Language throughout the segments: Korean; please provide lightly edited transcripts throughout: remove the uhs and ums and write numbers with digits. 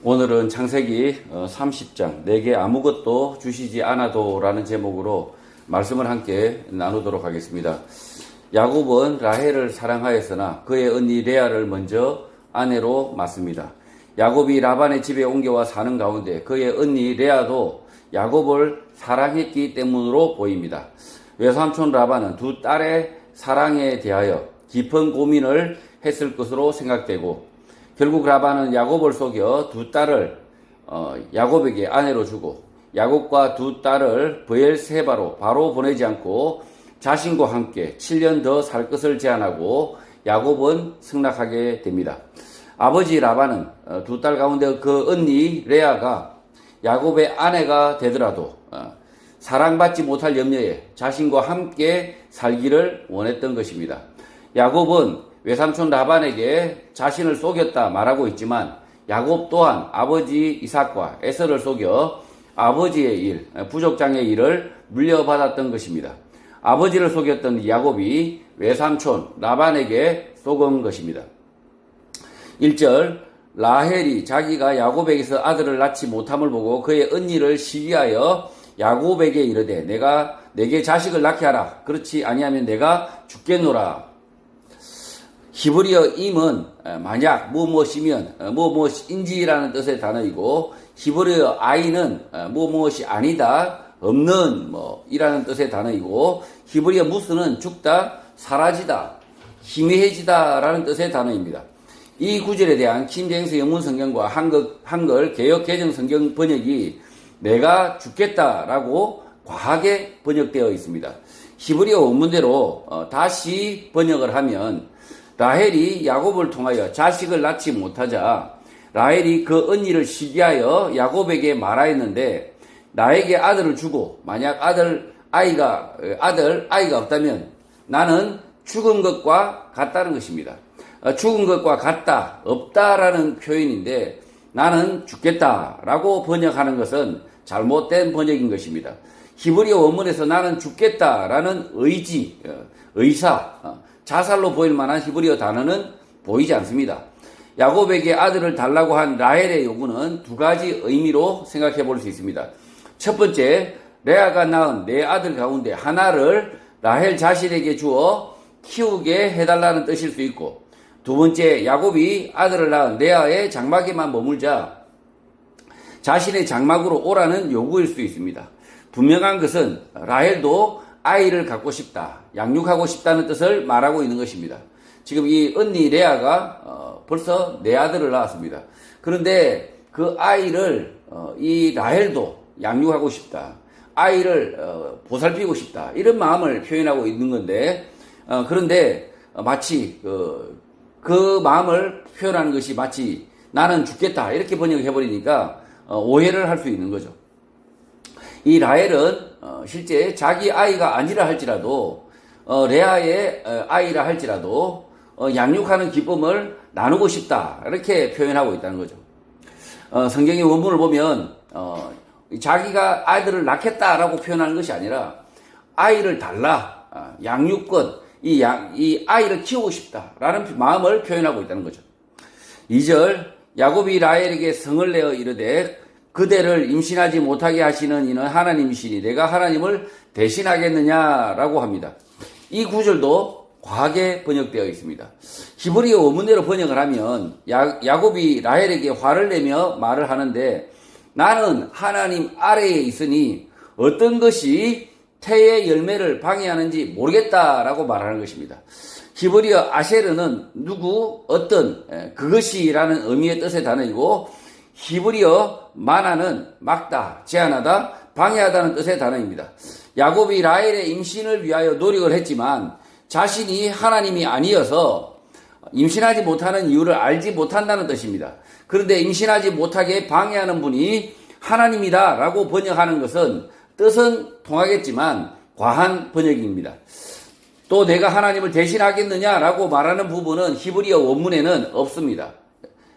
오늘은 창세기 30장 내게 아무것도 주시지 않아도 라는 제목으로 말씀을 함께 나누도록 하겠습니다. 야곱은 라헬을 사랑하였으나 그의 언니 레아를 먼저 아내로 맞습니다. 야곱이 라반의 집에 옮겨와 사는 가운데 그의 언니 레아도 야곱을 사랑했기 때문으로 보입니다. 외삼촌 라반은 두 딸의 사랑에 대하여 깊은 고민을 했을 것으로 생각되고 결국 라반은 야곱을 속여 두 딸을 야곱에게 아내로 주고 야곱과 두 딸을 브엘세바로 바로 보내지 않고 자신과 함께 7년 더 살 것을 제안하고 야곱은 승낙하게 됩니다. 아버지 라반은 두 딸 가운데 그 언니 레아가 야곱의 아내가 되더라도 사랑받지 못할 염려에 자신과 함께 살기를 원했던 것입니다. 야곱은 외삼촌 라반에게 자신을 속였다 말하고 있지만 야곱 또한 아버지 이삭과 에서를 속여 아버지의 일, 부족장의 일을 물려받았던 것입니다. 아버지를 속였던 야곱이 외삼촌 라반에게 속은 것입니다. 1절 라헬이 자기가 야곱에게서 아들을 낳지 못함을 보고 그의 언니를 시기하여 야곱에게 이르되 내가 내게 자식을 낳게 하라. 그렇지 아니하면 내가 죽겠노라. 히브리어 임은 만약 무엇이면 무엇인지라는 뜻의 단어이고 히브리어 아이는 무엇이 아니다 없는 이라는 뜻의 단어이고 히브리어 무스는 죽다 사라지다 희미해지다 라는 뜻의 단어입니다. 이 구절에 대한 킹제임스 영문 성경과 한글 개역 개정 성경 번역이 내가 죽겠다라고 과하게 번역되어 있습니다. 히브리어 원문대로 다시 번역을 하면 라헬이 야곱을 통하여 자식을 낳지 못하자 라헬이 그 언니를 시기하여 야곱에게 말하였는데 나에게 아들을 주고 만약 아이가 없다면 나는 죽은 것과 같다는 것입니다. 죽은 것과 같다, 없다라는 표현인데 나는 죽겠다라고 번역하는 것은 잘못된 번역인 것입니다. 히브리어 원문에서 나는 죽겠다라는 의사, 자살로 보일 만한 히브리어 단어는 보이지 않습니다. 야곱에게 아들을 달라고 한 라헬의 요구는 두 가지 의미로 생각해 볼 수 있습니다. 첫 번째, 레아가 낳은 네 아들 가운데 하나를 라헬 자신에게 주어 키우게 해달라는 뜻일 수 있고 두 번째, 야곱이 아들을 낳은 레아의 장막에만 머물자 자신의 장막으로 오라는 요구일 수 있습니다. 분명한 것은 라헬도 아이를 갖고 싶다, 양육하고 싶다는 뜻을 말하고 있는 것입니다. 지금 이 언니 레아가 벌써 네 아들을 낳았습니다. 그런데 그 아이를 이 라헬도 양육하고 싶다, 아이를 보살피고 싶다 이런 마음을 표현하고 있는 건데 그런데 마치 그 마음을 표현하는 것이 마치 나는 죽겠다 이렇게 번역해버리니까 오해를 할 수 있는 거죠. 이 라헬은 실제 자기 아이가 아니라 할지라도 레아의 아이라 할지라도 양육하는 기쁨을 나누고 싶다 이렇게 표현하고 있다는 거죠. 성경의 원문을 보면 자기가 아이들을 낳겠다라고 표현하는 것이 아니라 아이를 달라, 양육권, 이 아이를 키우고 싶다라는 마음을 표현하고 있다는 거죠. 2절 야곱이 라헬에게 성을 내어 이르되 그대를 임신하지 못하게 하시는 이는 하나님이시니 내가 하나님을 대신하겠느냐라고 합니다. 이 구절도 과하게 번역되어 있습니다. 히브리어 원문대로 번역을 하면 야곱이 라헬에게 화를 내며 말을 하는데 나는 하나님 아래에 있으니 어떤 것이 태의 열매를 방해하는지 모르겠다라고 말하는 것입니다. 히브리어 아셰르는 누구, 어떤, 그것이라는 의미의 뜻의 단어이고 히브리어 마나는 막다, 제한하다, 방해하다는 뜻의 단어입니다. 야곱이 라헬의 임신을 위하여 노력을 했지만 자신이 하나님이 아니어서 임신하지 못하는 이유를 알지 못한다는 뜻입니다. 그런데 임신하지 못하게 방해하는 분이 하나님이다 라고 번역하는 것은 뜻은 통하겠지만 과한 번역입니다. 또 내가 하나님을 대신하겠느냐라고 말하는 부분은 히브리어 원문에는 없습니다.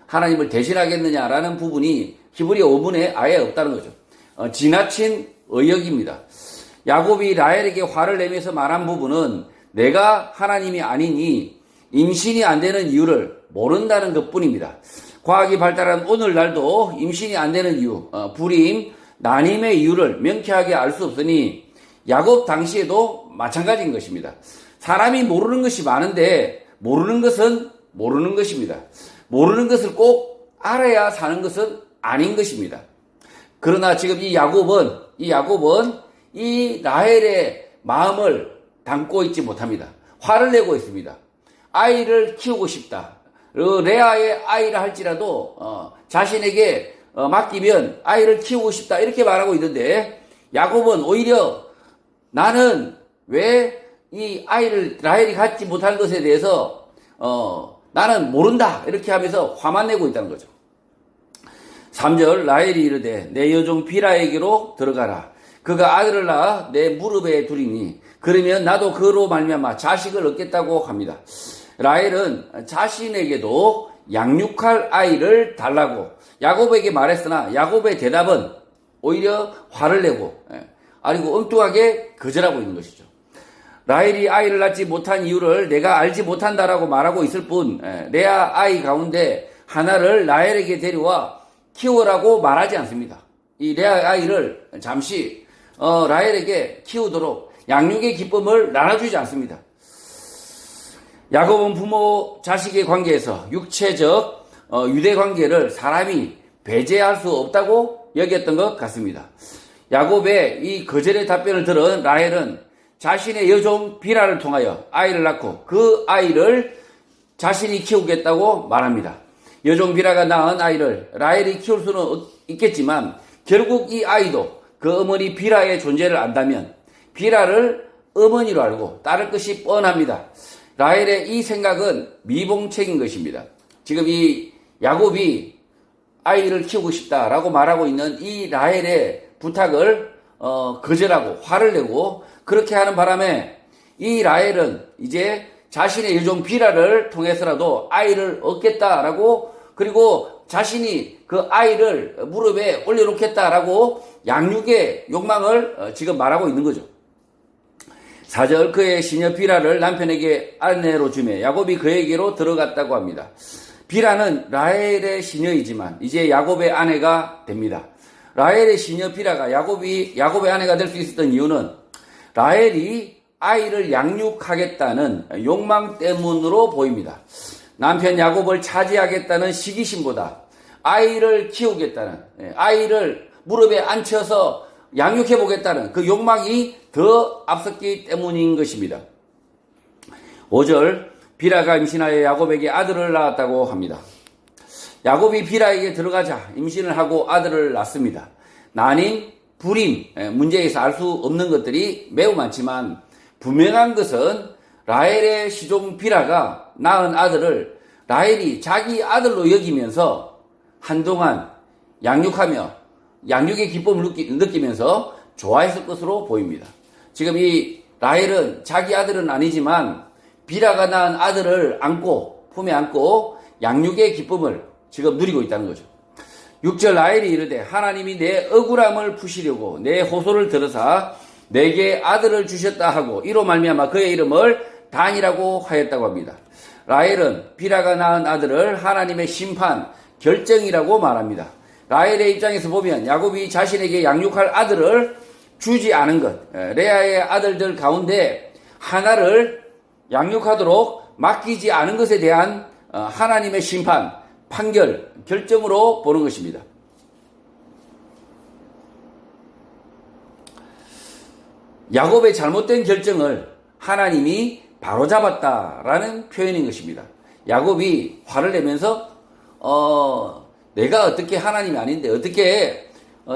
하나님을 대신하겠느냐라는 부분이 히브리어 원문에 아예 없다는 거죠. 지나친 의역입니다. 야곱이 라헬에게 화를 내면서 말한 부분은 내가 하나님이 아니니 임신이 안 되는 이유를 모른다는 것뿐입니다. 과학이 발달한 오늘날도 임신이 안 되는 이유, 불임, 난임의 이유를 명쾌하게 알 수 없으니 야곱 당시에도 마찬가지인 것입니다. 사람이 모르는 것이 많은데 모르는 것은 모르는 것입니다. 모르는 것을 꼭 알아야 사는 것은 아닌 것입니다. 그러나 지금 이 야곱은 이 라헬의 마음을 담고 있지 못합니다. 화를 내고 있습니다. 아이를 키우고 싶다. 레아의 아이라 할지라도 자신에게 맡기면 아이를 키우고 싶다 이렇게 말하고 있는데, 야곱은 오히려 나는 왜 이 아이를 라헬이 갖지 못한 것에 대해서 나는 모른다 이렇게 하면서 화만 내고 있다는 거죠. 3절 라헬이 이르되 내 여종 빌하에게로 들어가라. 그가 아들을 낳아 내 무릎에 두리니 그러면 나도 그로 말미암아 자식을 얻겠다고 합니다. 라헬은 자신에게도 양육할 아이를 달라고 야곱에게 말했으나 야곱의 대답은 오히려 화를 내고 아니고 엉뚱하게 거절하고 있는 것이죠. 라헬이 아이를 낳지 못한 이유를 내가 알지 못한다라고 말하고 있을 뿐 레아 아이 가운데 하나를 라헬에게 데려와 키우라고 말하지 않습니다. 이 레아 아이를 잠시 라헬에게 키우도록 양육의 기쁨을 나눠주지 않습니다. 야곱은 부모 자식의 관계에서 육체적 유대 관계를 사람이 배제할 수 없다고 여겼던 것 같습니다. 야곱의 이 거절의 답변을 들은 라헬은 자신의 여종 빌하를 통하여 아이를 낳고 그 아이를 자신이 키우겠다고 말합니다. 여종 빌하가 낳은 아이를 라헬이 키울 수는 있겠지만 결국 이 아이도 그 어머니 빌하의 존재를 안다면 빌하를 어머니로 알고 따를 것이 뻔합니다. 라헬의 이 생각은 미봉책인 것입니다. 지금 이 야곱이 아이를 키우고 싶다라고 말하고 있는 이 라헬의 부탁을 거절하고 화를 내고 그렇게 하는 바람에 이 라헬은 이제 자신의 여종 빌하를 통해서라도 아이를 얻겠다라고, 그리고 자신이 그 아이를 무릎에 올려놓겠다라고 양육의 욕망을 지금 말하고 있는 거죠. 4절 그의 시녀 빌하를 남편에게 아내로 주매 야곱이 그에게로 들어갔다고 합니다. 빌하는 라헬의 시녀이지만 이제 야곱의 아내가 됩니다. 라헬의 시녀 빌하가 야곱의 아내가 될 수 있었던 이유는 라헬이 아이를 양육하겠다는 욕망 때문으로 보입니다. 남편 야곱을 차지하겠다는 시기심보다 아이를 키우겠다는, 아이를 무릎에 앉혀서 양육해보겠다는 그 욕망이 더 앞섰기 때문인 것입니다. 5절 빌하가 임신하여 야곱에게 아들을 낳았다고 합니다. 야곱이 빌하에게 들어가자 임신을 하고 아들을 낳습니다. 난임, 불임, 문제에서 알 수 없는 것들이 매우 많지만 분명한 것은 라헬의 시종 빌하가 낳은 아들을 라헬이 자기 아들로 여기면서 한동안 양육하며 양육의 기쁨을 느끼면서 좋아했을 것으로 보입니다. 지금 이 라헬은 자기 아들은 아니지만 빌하가 낳은 아들을 품에 안고 양육의 기쁨을 지금 누리고 있다는 거죠. 6절 라헬이 이르되 하나님이 내 억울함을 푸시려고 내 호소를 들으사 내게 아들을 주셨다 하고 이로 말미암아 그의 이름을 단이라고 하였다고 합니다. 라헬은 빌하가 낳은 아들을 하나님의 심판, 결정이라고 말합니다. 라헬의 입장에서 보면 야곱이 자신에게 양육할 아들을 주지 않은 것, 레아의 아들들 가운데 하나를 양육하도록 맡기지 않은 것에 대한 하나님의 심판, 판결, 결정으로 보는 것입니다. 야곱의 잘못된 결정을 하나님이 바로잡았다라는 표현인 것입니다. 야곱이 화를 내면서 내가 어떻게 하나님이 아닌데 어떻게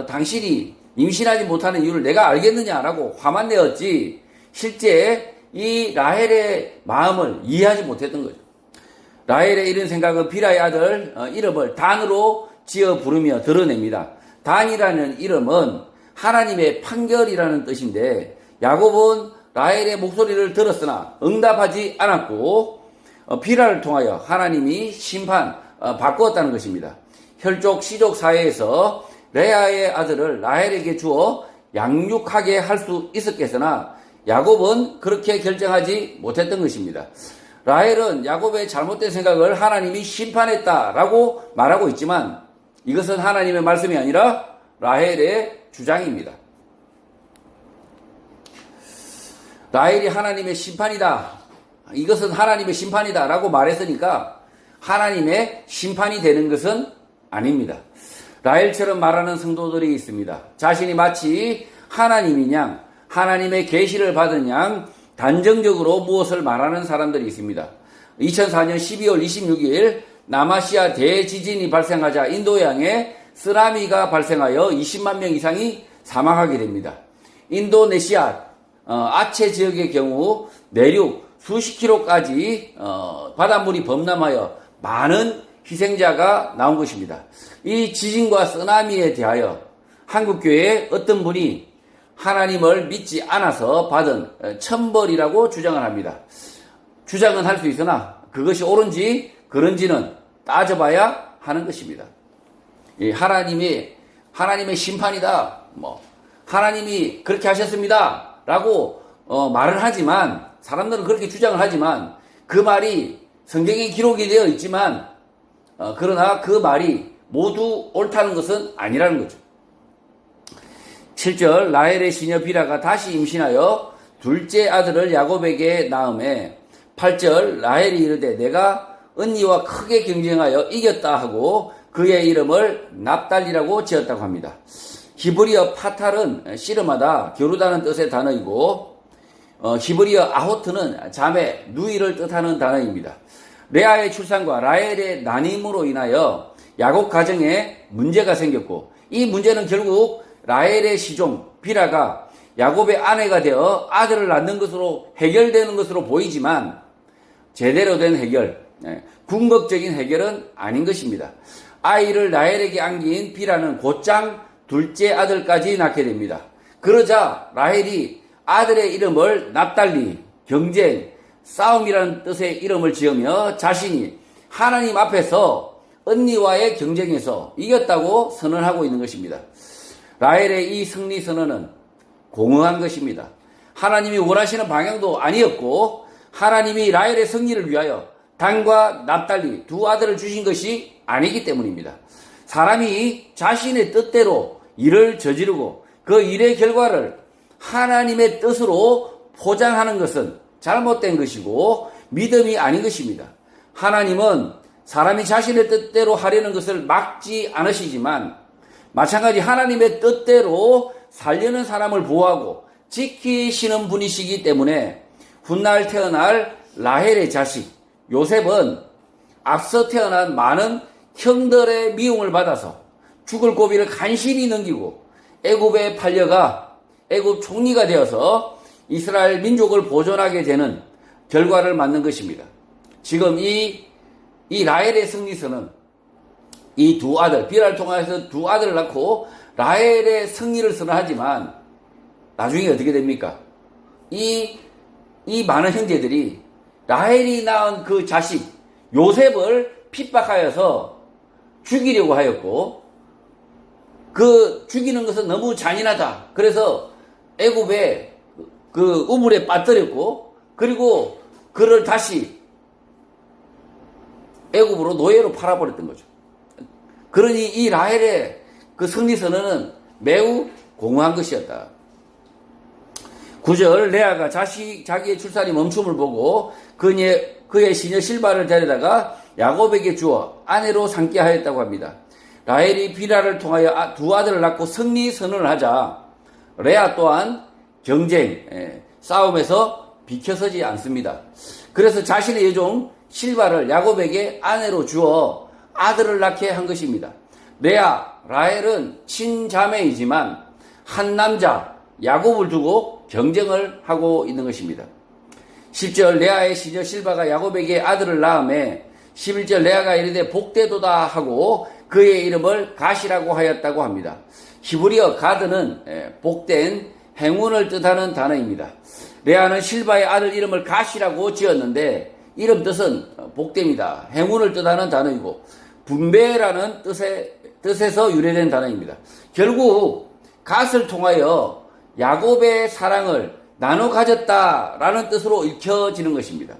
당신이 임신하지 못하는 이유를 내가 알겠느냐라고 화만 내었지 실제 이 라헬의 마음을 이해하지 못했던 거죠. 라헬의 이런 생각은 빌하의 아들 이름을 단으로 지어 부르며 드러냅니다. 단이라는 이름은 하나님의 판결이라는 뜻인데 야곱은 라헬의 목소리를 들었으나 응답하지 않았고 빌하를 통하여 하나님이 심판 바꾸었다는 것입니다. 혈족 시족 사회에서 레아의 아들을 라헬에게 주어 양육하게 할 수 있었겠으나 야곱은 그렇게 결정하지 못했던 것입니다. 라헬은 야곱의 잘못된 생각을 하나님이 심판했다라고 말하고 있지만 이것은 하나님의 말씀이 아니라 라헬의 주장입니다. 라헬이 하나님의 심판이다. 이것은 하나님의 심판이다 라고 말했으니까 하나님의 심판이 되는 것은 아닙니다. 라헬처럼 말하는 성도들이 있습니다. 자신이 마치 하나님인 양, 하나님의 계시를 받은 양 단정적으로 무엇을 말하는 사람들이 있습니다. 2004년 12월 26일 남아시아 대지진이 발생하자 인도양에 쓰나미가 발생하여 20만 명 이상이 사망하게 됩니다. 인도네시아 아체 지역의 경우 내륙 수십 킬로까지 바닷물이 범람하여 많은 희생자가 나온 것입니다. 이 지진과 쓰나미에 대하여 한국교회의 어떤 분이 하나님을 믿지 않아서 받은 천벌이라고 주장을 합니다. 주장은 할 수 있으나 그것이 옳은지 그런지는 따져봐야 하는 것입니다. 하나님의 심판이다. 하나님이 그렇게 하셨습니다. 라고 말을 하지만 사람들은 그렇게 주장을 하지만 그 말이 성경에 기록이 되어 있지만 그러나 그 말이 모두 옳다는 것은 아니라는 거죠. 7절 라헬의 시녀 비라가 다시 임신하여 둘째 아들을 야곱에게 낳음에 8절 라헬이 이르되 내가 언니와 크게 경쟁하여 이겼다 하고 그의 이름을 납달리라고 지었다고 합니다. 히브리어 파탈은 씨름하다, 겨루다는 뜻의 단어이고 히브리어 아호트는 자매, 누이를 뜻하는 단어입니다. 레아의 출산과 라헬의 난임으로 인하여 야곱 가정에 문제가 생겼고 이 문제는 결국 라헬의 시종 비라가 야곱의 아내가 되어 아들을 낳는 것으로 해결되는 것으로 보이지만 제대로 된 해결, 궁극적인 해결은 아닌 것입니다. 아이를 라헬에게 안긴 비라는 곧장 둘째 아들까지 낳게 됩니다. 그러자 라헬이 아들의 이름을 납달리, 경쟁, 싸움이라는 뜻의 이름을 지으며 자신이 하나님 앞에서 언니와의 경쟁에서 이겼다고 선언하고 있는 것입니다. 라헬의 이 승리 선언은 공허한 것입니다. 하나님이 원하시는 방향도 아니었고 하나님이 라헬의 승리를 위하여 단과 납달리 두 아들을 주신 것이 아니기 때문입니다. 사람이 자신의 뜻대로 일을 저지르고 그 일의 결과를 하나님의 뜻으로 포장하는 것은 잘못된 것이고 믿음이 아닌 것입니다. 하나님은 사람이 자신의 뜻대로 하려는 것을 막지 않으시지만 마찬가지 하나님의 뜻대로 살려는 사람을 보호하고 지키시는 분이시기 때문에 훗날 태어날 라헬의 자식 요셉은 앞서 태어난 많은 형들의 미움을 받아서 죽을 고비를 간신히 넘기고 애굽에 팔려가 애굽 총리가 되어서 이스라엘 민족을 보존하게 되는 결과를 맞는 것입니다. 지금 이 라헬의 승리서는 이 두 아들, 비라를 통해서 두 아들을 낳고 라헬의 승리를 선언하지만 나중에 어떻게 됩니까? 이 많은 형제들이 라헬이 낳은 그 자식 요셉을 핍박하여서 죽이려고 하였고 그 죽이는 것은 너무 잔인하다. 그래서 애굽에 그 우물에 빠뜨렸고 그리고 그를 다시 애굽으로 노예로 팔아버렸던 거죠. 그러니 이 라헬의 그 승리 선언은 매우 공허한 것이었다. 9절 레아가 자기의 출산이 멈춤을 보고 그의 시녀 실바를 데려다가 야곱에게 주어 아내로 삼게 하였다고 합니다. 라헬이 비라를 통하여 두 아들을 낳고 승리 선언을 하자 레아 또한 경쟁, 싸움에서 비켜서지 않습니다. 그래서 자신의 여종 실바를 야곱에게 아내로 주어 아들을 낳게 한 것입니다. 라헬은 친자매이지만 한 남자 야곱을 두고 경쟁을 하고 있는 것입니다. 10절 레아의 시녀 실바가 야곱에게 아들을 낳음에 11절 레아가 이르되 복되도다 하고 그의 이름을 가시라고 하였다고 합니다. 히브리어 가드는 복된 행운을 뜻하는 단어입니다. 레아는 실바의 아들 이름을 가시라고 지었는데 이름 뜻은 복됨이다. 행운을 뜻하는 단어이고 분배라는 뜻에서 유래된 단어입니다. 결국 갓을 통하여 야곱의 사랑을 나눠 가졌다라는 뜻으로 읽혀지는 것입니다.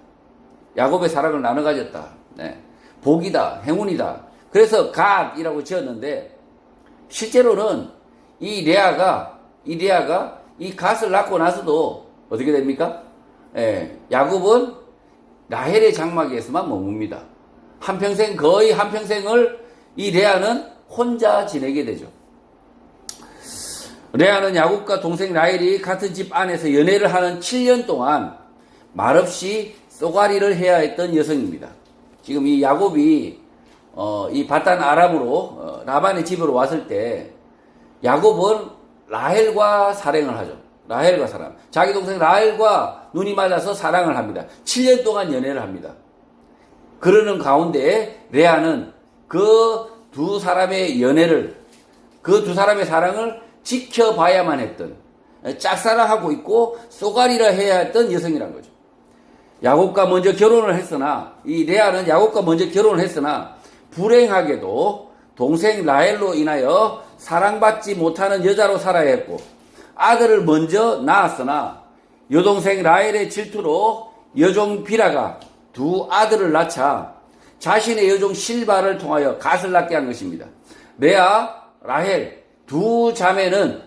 야곱의 사랑을 나눠 가졌다. 네. 복이다, 행운이다. 그래서 갓이라고 지었는데 실제로는 이 레아가 이 갓을 낳고 나서도 어떻게 됩니까? 야곱은 라헬의 장막에서만 머뭅니다. 거의 한평생을 이 레아는 혼자 지내게 되죠. 레아는 야곱과 동생 라헬이 같은 집 안에서 연애를 하는 7년 동안 말없이 쏘가리를 해야 했던 여성입니다. 지금 이 야곱이 이 바단 아람으로 라반의 집으로 왔을 때 야곱은 라헬과 사랑을 하죠. 라헬과 사랑. 자기 동생 라헬과 눈이 맞아서 사랑을 합니다. 7년 동안 연애를 합니다. 그러는 가운데 레아는 그 두 사람의 연애를, 그 두 사람의 사랑을 지켜봐야만 했던, 짝사랑하고 있고 쏘가리라 해야 했던 여성이란 거죠. 야곱과 먼저 결혼을 했으나, 이 레아는 야곱과 먼저 결혼을 했으나 불행하게도 동생 라헬로 인하여 사랑받지 못하는 여자로 살아야 했고, 아들을 먼저 낳았으나 여동생 라헬의 질투로 여종 비라가 두 아들을 낳자 자신의 여종 실바를 통하여 갓을 낳게 한 것입니다. 레아, 라헬 두 자매는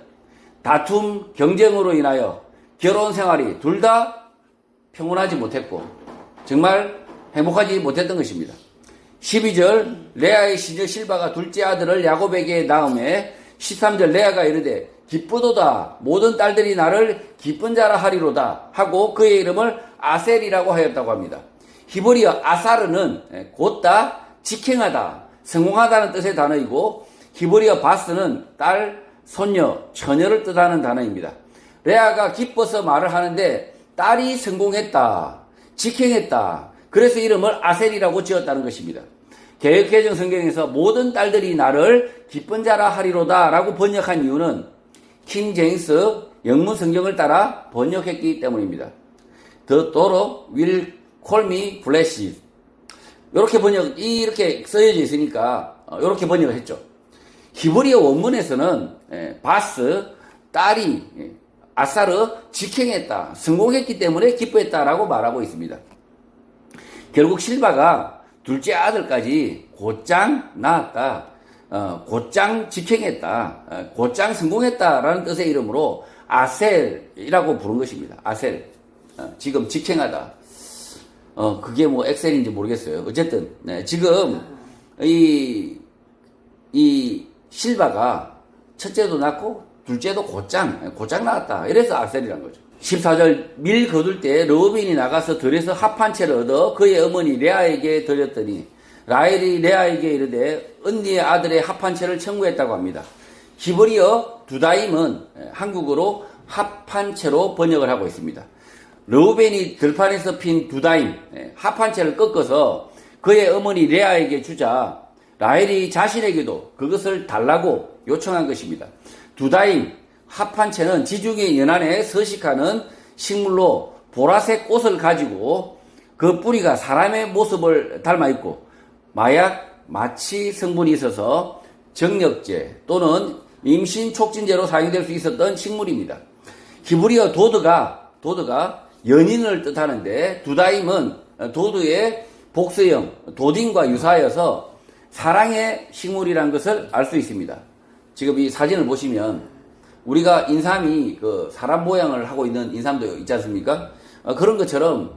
다툼, 경쟁으로 인하여 결혼 생활이 둘 다 평온하지 못했고 정말 행복하지 못했던 것입니다. 12절 레아의 시녀 실바가 둘째 아들을 야곱에게 낳음에 13절 레아가 이르되 기쁘도다 모든 딸들이 나를 기쁜 자라 하리로다 하고 그의 이름을 아셀이라고 하였다고 합니다. 히브리어 아사르는 곧다, 직행하다, 성공하다는 뜻의 단어이고 히브리어 바스는 딸, 손녀, 처녀를 뜻하는 단어입니다. 레아가 기뻐서 말을 하는데 딸이 성공했다, 직행했다. 그래서 이름을 아셀이라고 지었다는 것입니다. 개역개정 성경에서 모든 딸들이 나를 기쁜 자라 하리로다 라고 번역한 이유는 킹 제임스 영문 성경을 따라 번역했기 때문입니다. The daughter will call me blessed. 이렇게 써져 있으니까 이렇게 번역을 했죠. 히브리어 원문에서는 바스, 딸이, 아사르, 직행했다, 성공했기 때문에 기뻐했다라고 말하고 있습니다. 결국 실바가 둘째 아들까지 곧장 낳았다, 곧장 직행했다, 곧장 성공했다라는 뜻의 이름으로 아셀이라고 부른 것입니다. 아셀. 지금 직행하다. 그게 뭐 엑셀인지 모르겠어요. 어쨌든, 네, 지금 이 실바가 첫째도 낳고 둘째도 곧장 낳았다. 이래서 아셀이란 거죠. 14절 밀 거둘 때 르우벤이 나가서 들에서 합 한 채를 얻어 그의 어머니 레아에게 드렸더니 라헬이 레아에게 이르되 언니의 아들의 합 한 채를 청구했다고 합니다. 히브리어 두다임은 한국어로 합 한 채로 번역을 하고 있습니다. 르우벤이 들판에서 핀 두다임 합 한 채를 꺾어서 그의 어머니 레아에게 주자 라헬이 자신에게도 그것을 달라고 요청한 것입니다. 두다임 합 한 채는 지중해 연안에 서식하는 식물로 보라색 꽃을 가지고 그 뿌리가 사람의 모습을 닮아 있고 마약, 마취 성분이 있어서 정력제 또는 임신 촉진제로 사용될 수 있었던 식물입니다. 히브리어 도드가 연인을 뜻하는데 두다임은 도드의 복수형 도딘과 유사하여서 사랑의 식물이라는 것을 알 수 있습니다. 지금 이 사진을 보시면 우리가 인삼이 그 사람 모양을 하고 있는 인삼도 있지 않습니까? 그런 것처럼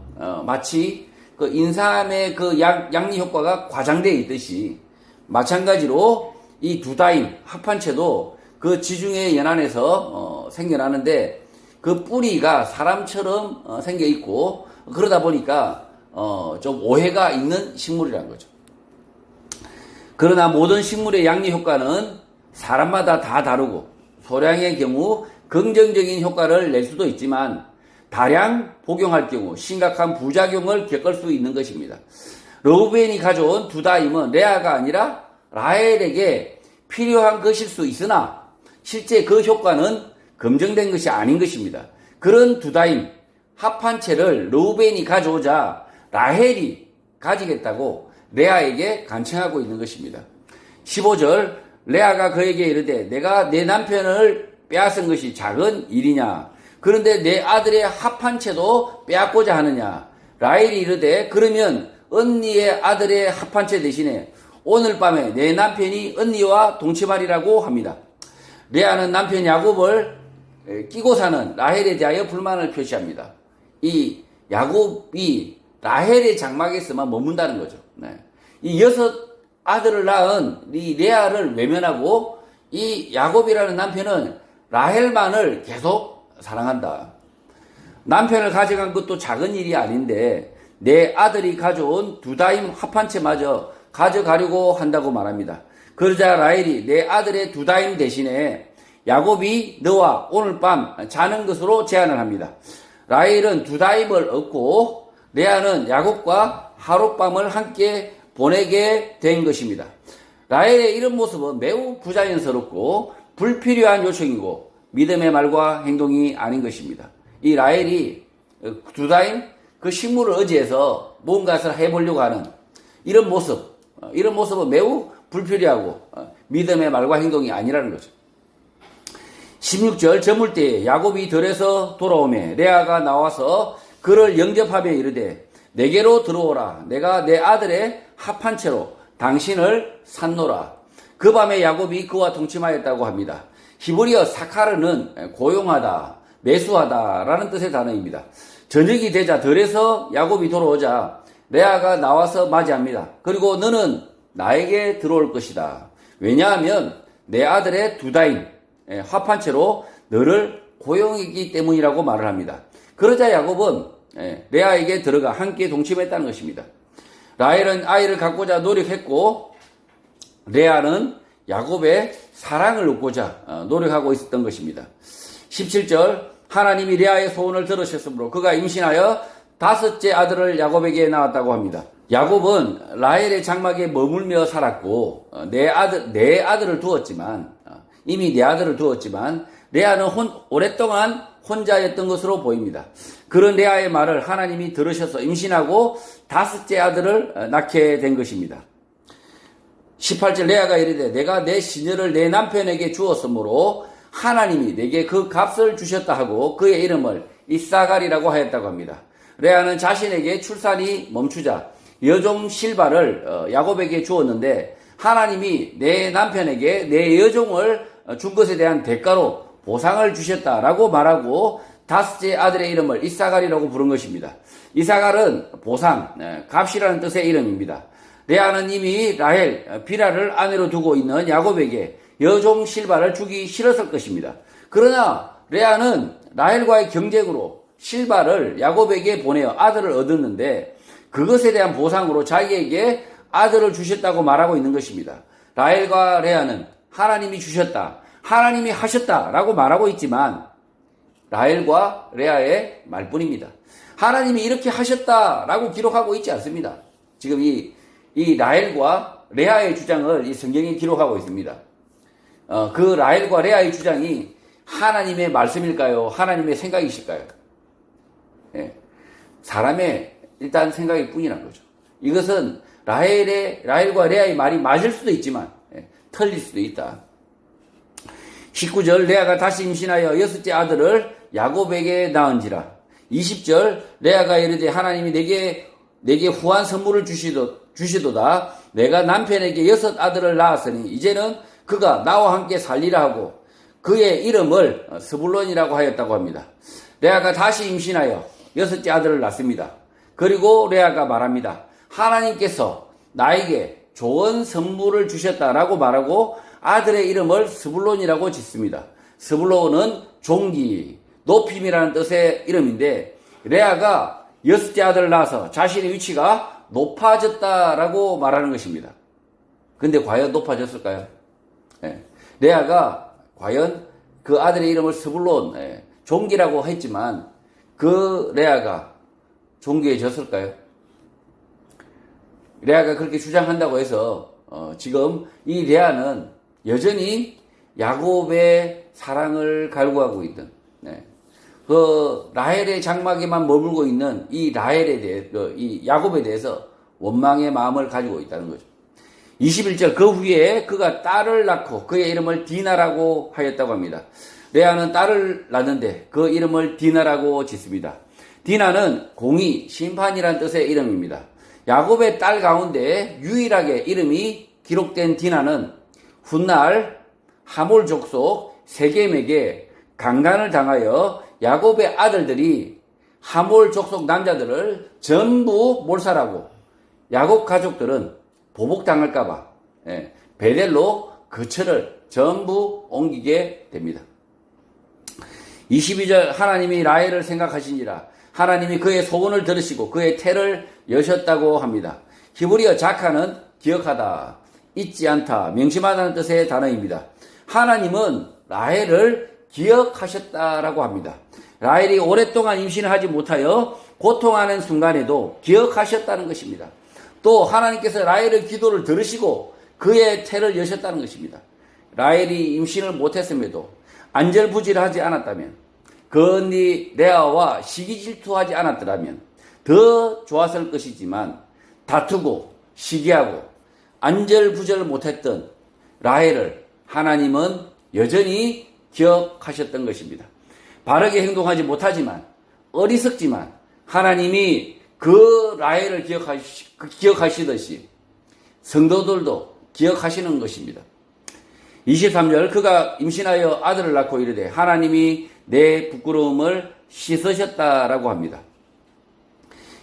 마치 그 인삼의 그 양리 효과가 과장되어 있듯이 마찬가지로 이 두다임 합한채도 그 지중해 연안에서 생겨나는데 그 뿌리가 사람처럼 생겨 있고 그러다 보니까 좀 오해가 있는 식물이라는 거죠. 그러나 모든 식물의 양리 효과는 사람마다 다 다르고 소량의 경우 긍정적인 효과를 낼 수도 있지만 다량 복용할 경우 심각한 부작용을 겪을 수 있는 것입니다. 르우벤이 가져온 두다임은 레아가 아니라 라헬에게 필요한 것일 수 있으나 실제 그 효과는 검증된 것이 아닌 것입니다. 그런 두다임 합한 채를 르우벤이 가져오자 라헬이 가지겠다고 레아에게 간청하고 있는 것입니다. 15절 레아가 그에게 이르되 내가 내 남편을 빼앗은 것이 작은 일이냐? 그런데 내 아들의 합한 채도 빼앗고자 하느냐? 라헬이 이르되 그러면 언니의 아들의 합한채 대신에 오늘 밤에 내 남편이 언니와 동침하리라고 합니다. 레아는 남편 야곱을 끼고 사는 라헬에 대하여 불만을 표시합니다. 이 야곱이 라헬의 장막에서만 머문다는 거죠. 네. 이 6 아들을 낳은 이 레아를 외면하고 이 야곱이라는 남편은 라헬만을 계속 사랑한다. 남편을 가져간 것도 작은 일이 아닌데 내 아들이 가져온 2다임 합한채마저 가져가려고 한다고 말합니다. 그러자 라헬이 내 아들의 2다임 대신에 야곱이 너와 오늘 밤 자는 것으로 제안을 합니다. 라헬은 2다임을 얻고 레아는 야곱과 하룻밤을 함께 보내게 된 것입니다. 라헬의 이런 모습은 매우 부자연스럽고 불필요한 요청이고 믿음의 말과 행동이 아닌 것입니다. 이 라헬이 2다임 그 식물을 의지해서 뭔가를 해보려고 하는 이런 모습은 매우 불필요하고 믿음의 말과 행동이 아니라는 거죠. 16절 저물 때에 야곱이 들에서 돌아오매 레아가 나와서 그를 영접하며 이르되 내게로 들어오라. 내가 내 아들의 합한채로 당신을 샀노라. 그 밤에 야곱이 그와 동침하였다고 합니다. 히브리어 사카르는 고용하다, 매수하다라는 뜻의 단어입니다. 저녁이 되자 들에서 야곱이 돌아오자 레아가 나와서 맞이합니다. 그리고 너는 나에게 들어올 것이다. 왜냐하면 내 아들의 2다임 합한채로 너를 고용했기 때문이라고 말을 합니다. 그러자 야곱은 레아에게 들어가 함께 동침했다는 것입니다. 라헬은 아이를 갖고자 노력했고 레아는 야곱의 사랑을 얻고자 노력하고 있었던 것입니다. 17절 하나님이 레아의 소원을 들으셨으므로 그가 임신하여 5째 아들을 야곱에게 낳았다고 합니다. 야곱은 라헬의 장막에 머물며 살았고 네 아들을 두었지만 이미 4아들을 두었지만 레아는 오랫동안 혼자였던 것으로 보입니다. 그런 레아의 말을 하나님이 들으셔서 임신하고 5째 아들을 낳게 된 것입니다. 18절 레아가 이르되 내가 내 시녀를 내 남편에게 주었으므로 하나님이 내게 그 값을 주셨다 하고 그의 이름을 이사갈이라고 하였다고 합니다. 레아는 자신에게 출산이 멈추자 여종 실바를 야곱에게 주었는데 하나님이 내 남편에게 내 여종을 준 것에 대한 대가로 보상을 주셨다라고 말하고 5째 아들의 이름을 이사갈이라고 부른 것입니다. 이사갈은 보상, 값이라는 뜻의 이름입니다. 레아는 이미 라헬, 비라를 아내로 두고 있는 야곱에게 여종 실바를 주기 싫었을 것입니다. 그러나 레아는 라헬과의 경쟁으로 실바를 야곱에게 보내어 아들을 얻었는데 그것에 대한 보상으로 자기에게 아들을 주셨다고 말하고 있는 것입니다. 라헬과 레아는 하나님이 주셨다, 하나님이 하셨다라고 말하고 있지만 라헬과 레아의 말뿐입니다. 하나님이 이렇게 하셨다라고 기록하고 있지 않습니다. 지금 이 라헬과 레아의 주장을 이 성경에 기록하고 있습니다. 그 라헬과 레아의 주장이 하나님의 말씀일까요? 하나님의 생각이실까요? 예. 사람의 일단 생각일 뿐이란 거죠. 이것은 라헬과 레아의 말이 맞을 수도 있지만 틀릴 수도 있다. 19절 레아가 다시 임신하여 6째 아들을 야곱에게 낳은지라. 20절 레아가 이르되 하나님이 내게 후한 선물을 주시도다. 내가 남편에게 6 아들을 낳았으니 이제는 그가 나와 함께 살리라 하고 그의 이름을 스불론이라고 하였다고 합니다. 레아가 다시 임신하여 6째 아들을 낳습니다. 그리고 레아가 말합니다. 하나님께서 나에게 좋은 선물을 주셨다라고 말하고 아들의 이름을 스불론이라고 짓습니다. 스불론은 존귀, 높임이라는 뜻의 이름인데 레아가 6째 아들을 낳아서 자신의 위치가 높아졌다라고 말하는 것입니다. 근데 과연 높아졌을까요? 레아가 과연 그 아들의 이름을 스불론, 존귀라고 했지만 그 레아가 존귀해졌을까요? 레아가 그렇게 주장한다고 해서 지금 이 레아는 여전히 야곱의 사랑을 갈구하고 있던 그 라헬의 장막에만 머물고 있는 이 라헬에 대해 이 야곱에 대해서 원망의 마음을 가지고 있다는 거죠. 21절 그 후에 그가 딸을 낳고 그의 이름을 디나라고 하였다고 합니다. 레아는 딸을 낳는데 그 이름을 디나라고 짓습니다. 디나는 공의, 심판이란 뜻의 이름입니다. 야곱의 딸 가운데 유일하게 이름이 기록된 디나는 훗날 하몰 족속 세겜에게 강간을 당하여 야곱의 아들들이 하몰 족속 남자들을 전부 몰살하고 야곱 가족들은 보복당할까봐 베델로 거처를 전부 옮기게 됩니다. 22절 하나님이 라헬을 생각하시니라. 하나님이 그의 소원을 들으시고 그의 태를 여셨다고 합니다. 히브리어 자카는 기억하다, 잊지 않다, 명심하다는 뜻의 단어입니다. 하나님은 라헬을 기억하셨다라고 합니다. 라헬이 오랫동안 임신을 하지 못하여 고통하는 순간에도 기억하셨다는 것입니다. 또 하나님께서 라헬의 기도를 들으시고 그의 태를 여셨다는 것입니다. 라헬이 임신을 못했음에도 안절부절하지 않았다면, 그 언니 레아와 시기질투하지 않았더라면 더 좋았을 것이지만 다투고 시기하고 안절부절 못했던 라헬을 하나님은 여전히 기억하셨던 것입니다. 바르게 행동하지 못하지만, 어리석지만 하나님이 그 라헬을 기억하시듯이 성도들도 기억하시는 것입니다. 23절 그가 임신하여 아들을 낳고 이르되 하나님이 내 부끄러움을 씻으셨다라고 합니다.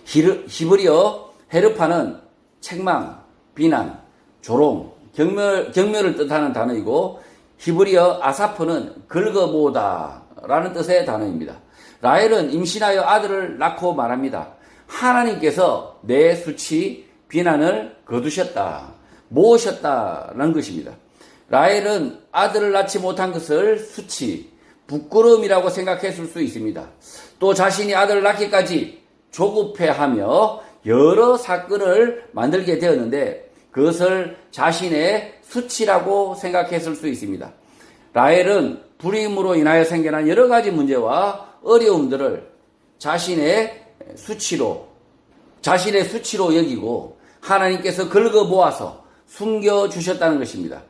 히브리어 헤르파는 책망, 비난, 조롱, 경멸을 뜻하는 단어이고, 히브리어 아사프는 긁어모으다 라는 뜻의 단어입니다. 라헬은 임신하여 아들을 낳고 말합니다. 하나님께서 내 수치, 비난을 거두셨다, 모으셨다라는 것입니다. 라헬은 아들을 낳지 못한 것을 수치, 부끄러움이라고 생각했을 수 있습니다. 또 자신이 아들을 낳기까지 조급해하며 여러 사건을 만들게 되었는데 그것을 자신의 수치라고 생각했을 수 있습니다. 라헬은 불임으로 인하여 생겨난 여러 가지 문제와 어려움들을 자신의 수치로 여기고 하나님께서 긁어 모아서 숨겨주셨다는 것입니다.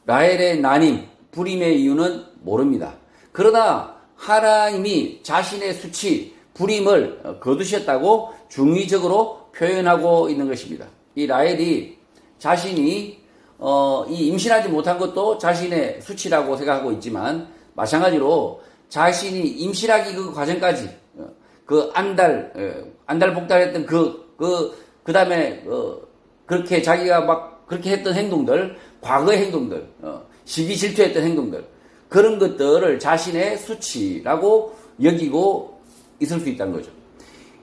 라헬의 난임, 불임의 이유는 모릅니다. 그러나 하나님이 자신의 수치, 불임을 거두셨다고 중의적으로 표현하고 있는 것입니다. 이 라헬이 자신이 이 임신하지 못한 것도 자신의 수치라고 생각하고 있지만, 마찬가지로 자신이 임신하기 그 과정까지 그 안달복달했던 그 다음에 그렇게 자기가 막 그렇게 했던 행동들, 과거의 행동들, 시기 질투했던 행동들, 그런 것들을 자신의 수치라고 여기고 있을 수 있다는 거죠.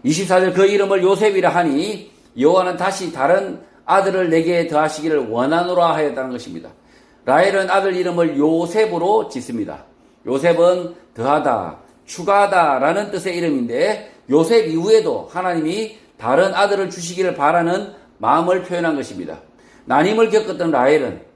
24절 그 이름을 요셉이라 하니 여호와는 다시 다른 아들을 내게 더하시기를 원하노라 하였다는 것입니다. 라헬은 아들 이름을 요셉으로 짓습니다. 요셉은 더하다, 추가하다 라는 뜻의 이름인데, 요셉 이후에도 하나님이 다른 아들을 주시기를 바라는 마음을 표현한 것입니다. 난임을 겪었던 라헬은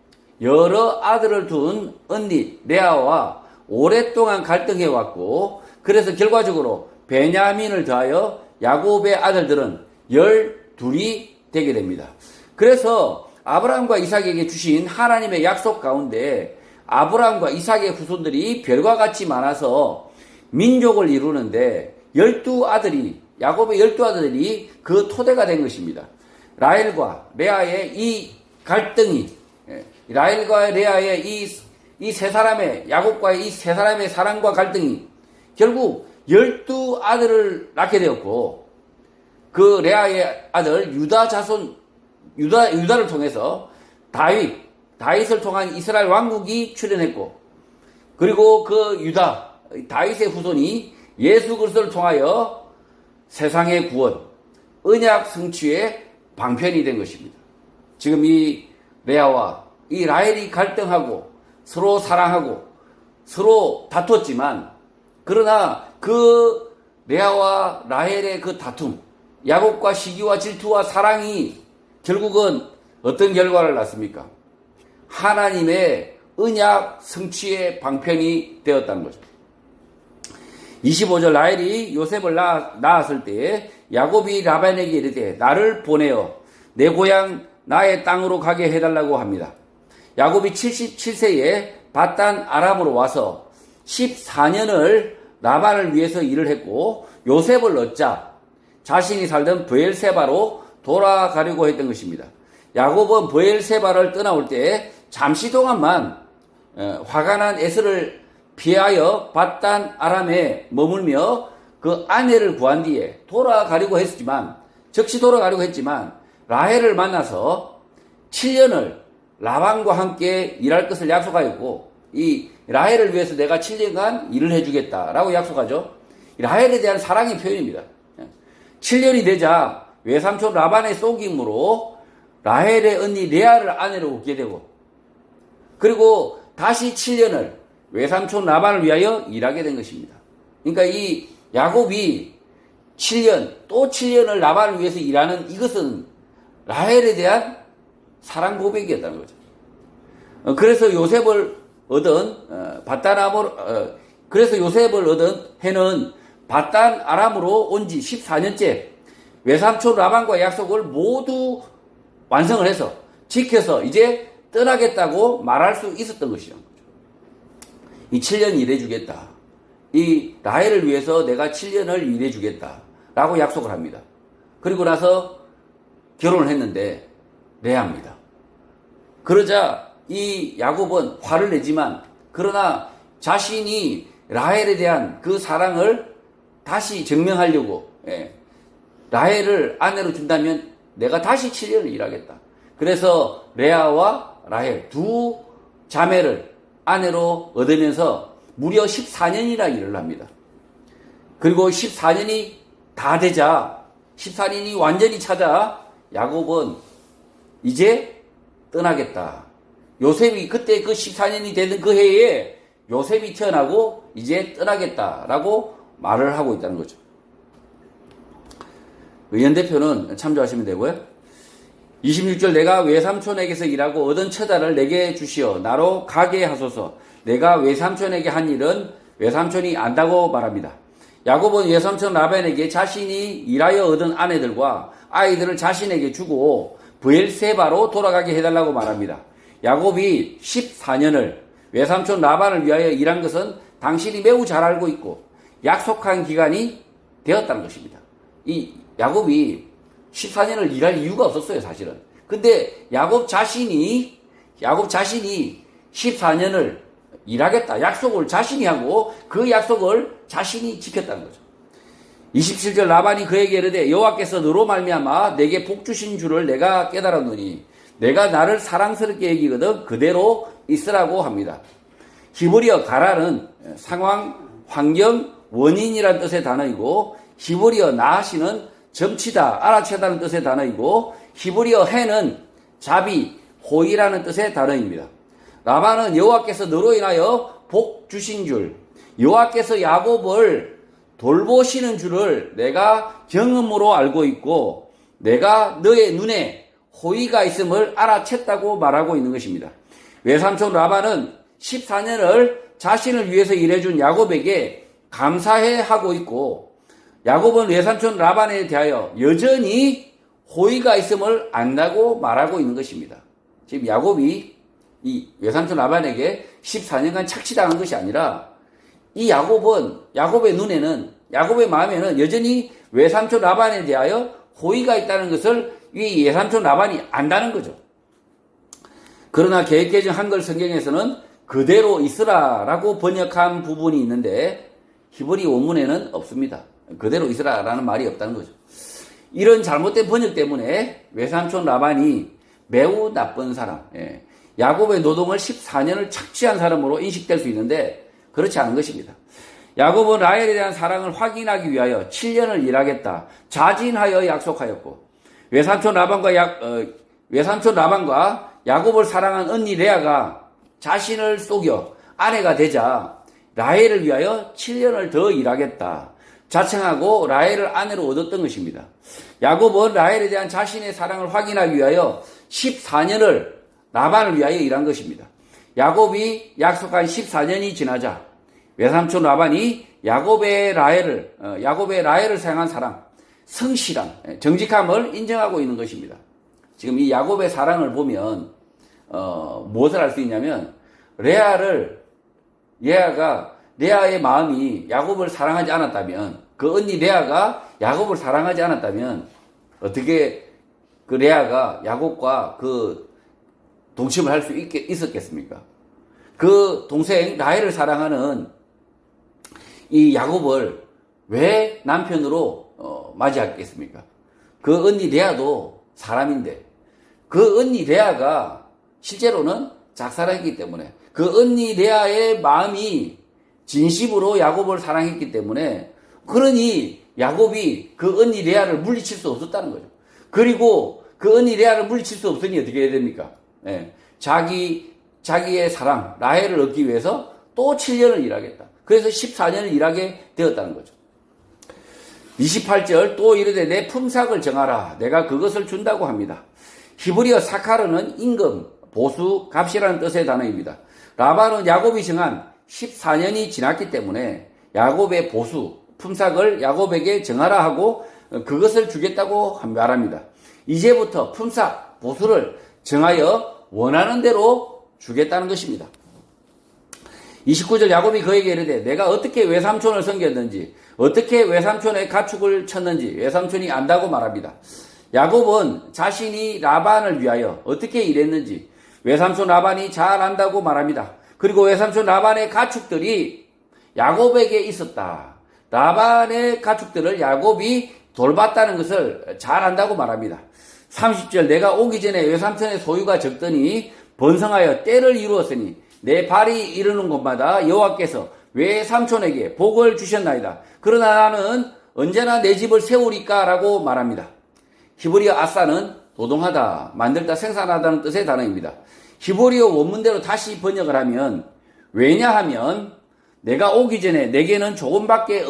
여러 아들을 둔 언니 레아와 오랫동안 갈등해왔고, 그래서 결과적으로 베냐민을 더하여 야곱의 아들들은 12이 되게 됩니다. 그래서 아브라함과 이삭에게 주신 하나님의 약속 가운데 아브라함과 이삭의 후손들이 별과 같이 많아서 민족을 이루는데 12아들이, 야곱의 12아들이 그 토대가 된 것입니다. 라헬과 레아의 이 갈등이, 라헬과 레아의 이 세 사람의, 야곱과의 이 세 사람의 사랑과 갈등이 결국 12아들을 낳게 되었고, 그 레아의 아들 유다 자손, 유다를 통해서 다윗을 통한 이스라엘 왕국이 출현했고, 그리고 그 다윗의 후손이 예수 그리스도를 통하여 세상의 구원, 언약 성취의 방편이 된 것입니다. 지금 이 레아와 이 라헬이 갈등하고 서로 사랑하고 서로 다퉜지만, 그러나 그 레아와 라헬의 그 다툼, 야곱과 시기와 질투와 사랑이 결국은 어떤 결과를 낳습니까? 하나님의 언약 성취의 방편이 되었다는 거죠. 25절 라헬이 요셉을 낳았을 때에 야곱이 라반에게 이르되 나를 보내어 내 고향 나의 땅으로 가게 해달라고 합니다. 야곱이 77세에 바단 아람으로 와서 14년을 라반을 위해서 일을 했고 요셉을 얻자 자신이 살던 브엘세바로 돌아가려고 했던 것입니다. 야곱은 브엘세바를 떠나올 때 잠시 동안만 화가 난 에서를 피하여 밧단 아람에 머물며 그 아내를 구한 뒤에 돌아가려고 했지만 라헬을 만나서 7년을 라반과 함께 일할 것을 약속하였고 이 라헬을 위해서 내가 7년간 일을 해주겠다라고 약속하죠. 라헬에 대한 사랑의 표현입니다. 7년이 되자 외삼촌 라반의 속임으로 라헬의 언니 레아를 아내로 얻게 되고 그리고 다시 7년을 외삼촌 라반을 위하여 일하게 된 것입니다. 그러니까 이 야곱이 7년 또 7년을 라반을 위해서 일하는 이것은 라헬에 대한 사랑 고백이었다는 거죠. 그래서 요셉을 얻은 해는 밧단 아람으로 온 지 14년째 외삼촌 라반과 약속을 모두 완성을 해서 지켜서 이제 떠나겠다고 말할 수 있었던 것이죠. 이 7년 일해주겠다. 이 라헬을 위해서 내가 7년을 일해주겠다. 라고 약속을 합니다. 그리고 나서 결혼을 했는데 레아입니다. 그러자 이 야곱은 화를 내지만 그러나 자신이 라헬에 대한 그 사랑을 다시 증명하려고 라헬을 아내로 준다면 내가 다시 7년을 일하겠다. 그래서 레아와 라헬 두 자매를 아내로 얻으면서 무려 14년이나 일을 합니다. 그리고 14년이 다 되자 14년이 완전히 차자 야곱은 이제 떠나겠다. 요셉이 그때 그 14년이 되는 그 해에 요셉이 태어나고 이제 떠나겠다라고 말을 하고 있다는 거죠. 연대표는 참조하시면 되고요. 26절 내가 외삼촌에게서 일하고 얻은 처자를 내게 주시어 나로 가게 하소서. 내가 외삼촌에게 한 일은 외삼촌이 안다고 말합니다. 야곱은 외삼촌 라반에게 자신이 일하여 얻은 아내들과 아이들을 자신에게 주고 브엘세바로 돌아가게 해달라고 말합니다. 야곱이 14년을 외삼촌 라반을 위하여 일한 것은 당신이 매우 잘 알고 있고 약속한 기간이 되었다는 것입니다. 이 야곱이 14년을 일할 이유가 없었어요, 사실은. 근데 야곱 자신이 14년을 일하겠다 약속을 자신이 하고 그 약속을 자신이 지켰다는 거죠. 27절 라반이 그에게 이르되 여호와께서 너로 말미암아 내게 복 주신 줄을 내가 깨달았노니 내가 나를 사랑스럽게 여기거든 그대로 있으라고 합니다. 히브리어 가라는 상황, 환경, 원인이라는 뜻의 단어이고 히브리어 나하시는 점치다, 알아채다는 뜻의 단어이고 히브리어 해는 자비, 호의라는 뜻의 단어입니다. 라반은 여호와께서 너로 인하여 복 주신 줄, 여호와께서 야곱을 돌보시는 줄을 내가 경험으로 알고 있고 내가 너의 눈에 호의가 있음을 알아챘다고 말하고 있는 것입니다. 외삼촌 라반은 14년을 자신을 위해서 일해준 야곱에게 감사해 하고 있고 야곱은 외삼촌 라반에 대하여 여전히 호의가 있음을 안다고 말하고 있는 것입니다. 지금 야곱이 이 외삼촌 라반에게 14년간 착취당한 것이 아니라 이 야곱의 눈에는 야곱의 마음에는 여전히 외삼촌 라반에 대하여 호의가 있다는 것을 이 외삼촌 라반이 안다는 거죠. 그러나 개역개정 한글 성경에서는 그대로 있으라라고 번역한 부분이 있는데 히브리 원문에는 없습니다. 그대로 있으라라는 말이 없다는 거죠. 이런 잘못된 번역 때문에 외삼촌 라반이 매우 나쁜 사람, 야곱의 노동을 14년을 착취한 사람으로 인식될 수 있는데 그렇지 않은 것입니다. 야곱은 라헬에 대한 사랑을 확인하기 위하여 7년을 일하겠다 자진하여 약속하였고 외삼촌 라반과 야곱을 사랑한 언니 레아가 자신을 속여 아내가 되자 라헬을 위하여 7년을 더 일하겠다 자청하고 라헬을 아내로 얻었던 것입니다. 야곱은 라헬에 대한 자신의 사랑을 확인하기 위하여 14년을 라반을 위하여 일한 것입니다. 야곱이 약속한 14년이 지나자 외삼촌 라반이 야곱의 라헬을 향한 사랑, 성실함, 정직함을 인정하고 있는 것입니다. 지금 이 야곱의 사랑을 보면 무엇을 알 수 있냐면 레아가 레아의 마음이 야곱을 사랑하지 않았다면, 그 언니 레아가 야곱을 사랑하지 않았다면 어떻게 그 레아가 야곱과 그 동침을 할 수 있었겠습니까? 그 동생 라헬을 사랑하는 이 야곱을 왜 남편으로 맞이했겠습니까? 그 언니 레아도 사람인데, 그 언니 레아가 실제로는 짝사랑이기 때문에, 그 언니 레아의 마음이 진심으로 야곱을 사랑했기 때문에, 그러니 야곱이 그 언니 레아를 물리칠 수 없었다는 거죠. 그리고 그 언니 레아를 물리칠 수 없으니 어떻게 해야 됩니까? 예, 자기의 사랑 라헬을 얻기 위해서 또 7년을 일하겠다. 그래서 14년을 일하게 되었다는 거죠. 28절, 또 이르되 내 품삯을 정하라. 내가 그것을 준다고 합니다. 히브리어 사카르는 임금, 보수, 값이라는 뜻의 단어입니다. 라반은 야곱이 정한 14년이 지났기 때문에 야곱의 보수, 품삯을 야곱에게 정하라 하고 그것을 주겠다고 말합니다. 이제부터 품삯, 보수를 정하여 원하는 대로 주겠다는 것입니다. 29절, 야곱이 그에게 이르되 내가 어떻게 외삼촌을 섬겼는지, 어떻게 외삼촌의 가축을 쳤는지 외삼촌이 안다고 말합니다. 야곱은 자신이 라반을 위하여 어떻게 일했는지 외삼촌 라반이 잘 안다고 말합니다. 그리고 외삼촌 라반의 가축들이 야곱에게 있었다. 라반의 가축들을 야곱이 돌봤다는 것을 잘 안다고 말합니다. 30절, 내가 오기 전에 외삼촌의 소유가 적더니 번성하여 때를 이루었으니 내 발이 이르는 곳마다 여호와께서 외삼촌에게 복을 주셨나이다. 그러나 나는 언제나 내 집을 세우리까 라고 말합니다. 히브리어 아싸는 노동하다, 만들다, 생산하다는 뜻의 단어입니다. 히브리어 원문대로 다시 번역을 하면, 왜냐하면 내가 오기 전에 내게는 조금밖에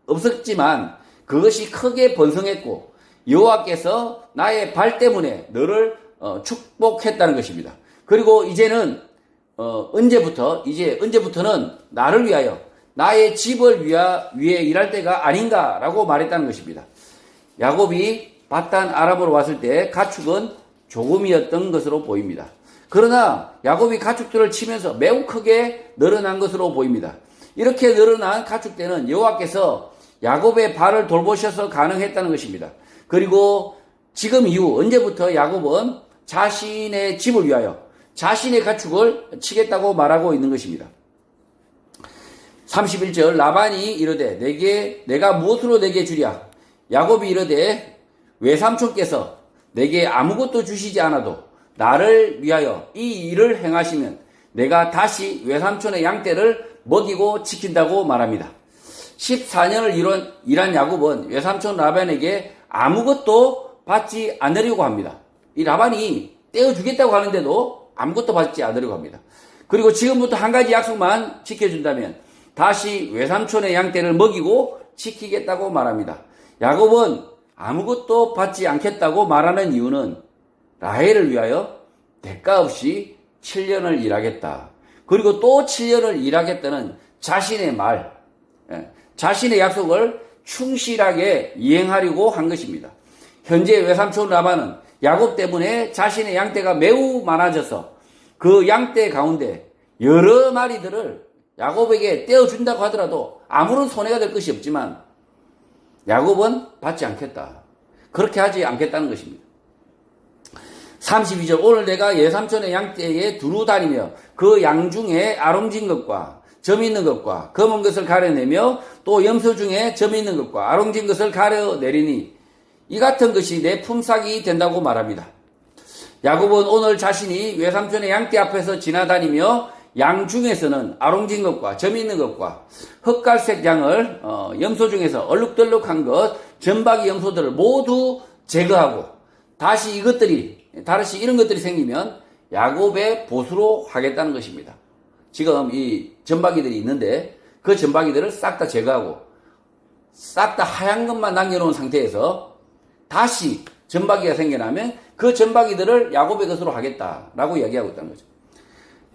없었지만 그것이 크게 번성했고 여호와께서 나의 발 때문에 너를 축복했다는 것입니다. 그리고 이제는 언제부터는 나를 위하여 나의 집을 위해 일할 때가 아닌가라고 말했다는 것입니다. 야곱이 바단 아람으로 왔을 때 가축은 조금이었던 것으로 보입니다. 그러나 야곱이 가축들을 치면서 매우 크게 늘어난 것으로 보입니다. 이렇게 늘어난 가축대는 여호와께서 야곱의 발을 돌보셔서 가능했다는 것입니다. 그리고 지금 이후 언제부터 야곱은 자신의 집을 위하여 자신의 가축을 치겠다고 말하고 있는 것입니다. 31절, 라반이 이르되 내가 무엇으로 내게 주랴? 야곱이 이르되 외삼촌께서 내게 아무것도 주시지 않아도 나를 위하여 이 일을 행하시면 내가 다시 외삼촌의 양떼를 먹이고 지킨다고 말합니다. 14년을 일한 야곱은 외삼촌 라반에게 아무것도 받지 않으려고 합니다. 이 라반이 떼어주겠다고 하는데도 아무것도 받지 않으려고 합니다. 그리고 지금부터 한 가지 약속만 지켜준다면 다시 외삼촌의 양떼를 먹이고 지키겠다고 말합니다. 야곱은 아무것도 받지 않겠다고 말하는 이유는 라헬을 위하여 대가 없이 7년을 일하겠다. 그리고 또 7년을 일하겠다는 자신의 말, 자신의 약속을 충실하게 이행하려고 한 것입니다. 현재 외삼촌 라반은 야곱 때문에 자신의 양떼가 매우 많아져서 그 양떼 가운데 여러 마리들을 야곱에게 떼어준다고 하더라도 아무런 손해가 될 것이 없지만 야곱은 받지 않겠다. 그렇게 하지 않겠다는 것입니다. 32절, 오늘 내가 예삼촌의 양떼에 두루 다니며 그 양 중에 아롱진 것과 점 있는 것과 검은 것을 가려내며 또 염소 중에 점 있는 것과 아롱진 것을 가려내리니 이 같은 것이 내 품삯이 된다고 말합니다. 야곱은 오늘 자신이 외삼촌의 양떼 앞에서 지나다니며 양 중에서는 아롱진 것과 점 있는 것과 흑갈색 양을 염소 중에서 얼룩덜룩한 것, 점박이 염소들을 모두 제거하고 다시 이런 것들이 생기면 야곱의 보수로 하겠다는 것입니다. 지금 이 점박이들이 있는데 그 점박이들을 싹 다 제거하고 싹 다 하얀 것만 남겨놓은 상태에서 다시 점박이가 생겨나면 그 점박이들을 야곱의 것으로 하겠다라고 이야기하고 있다는 거죠.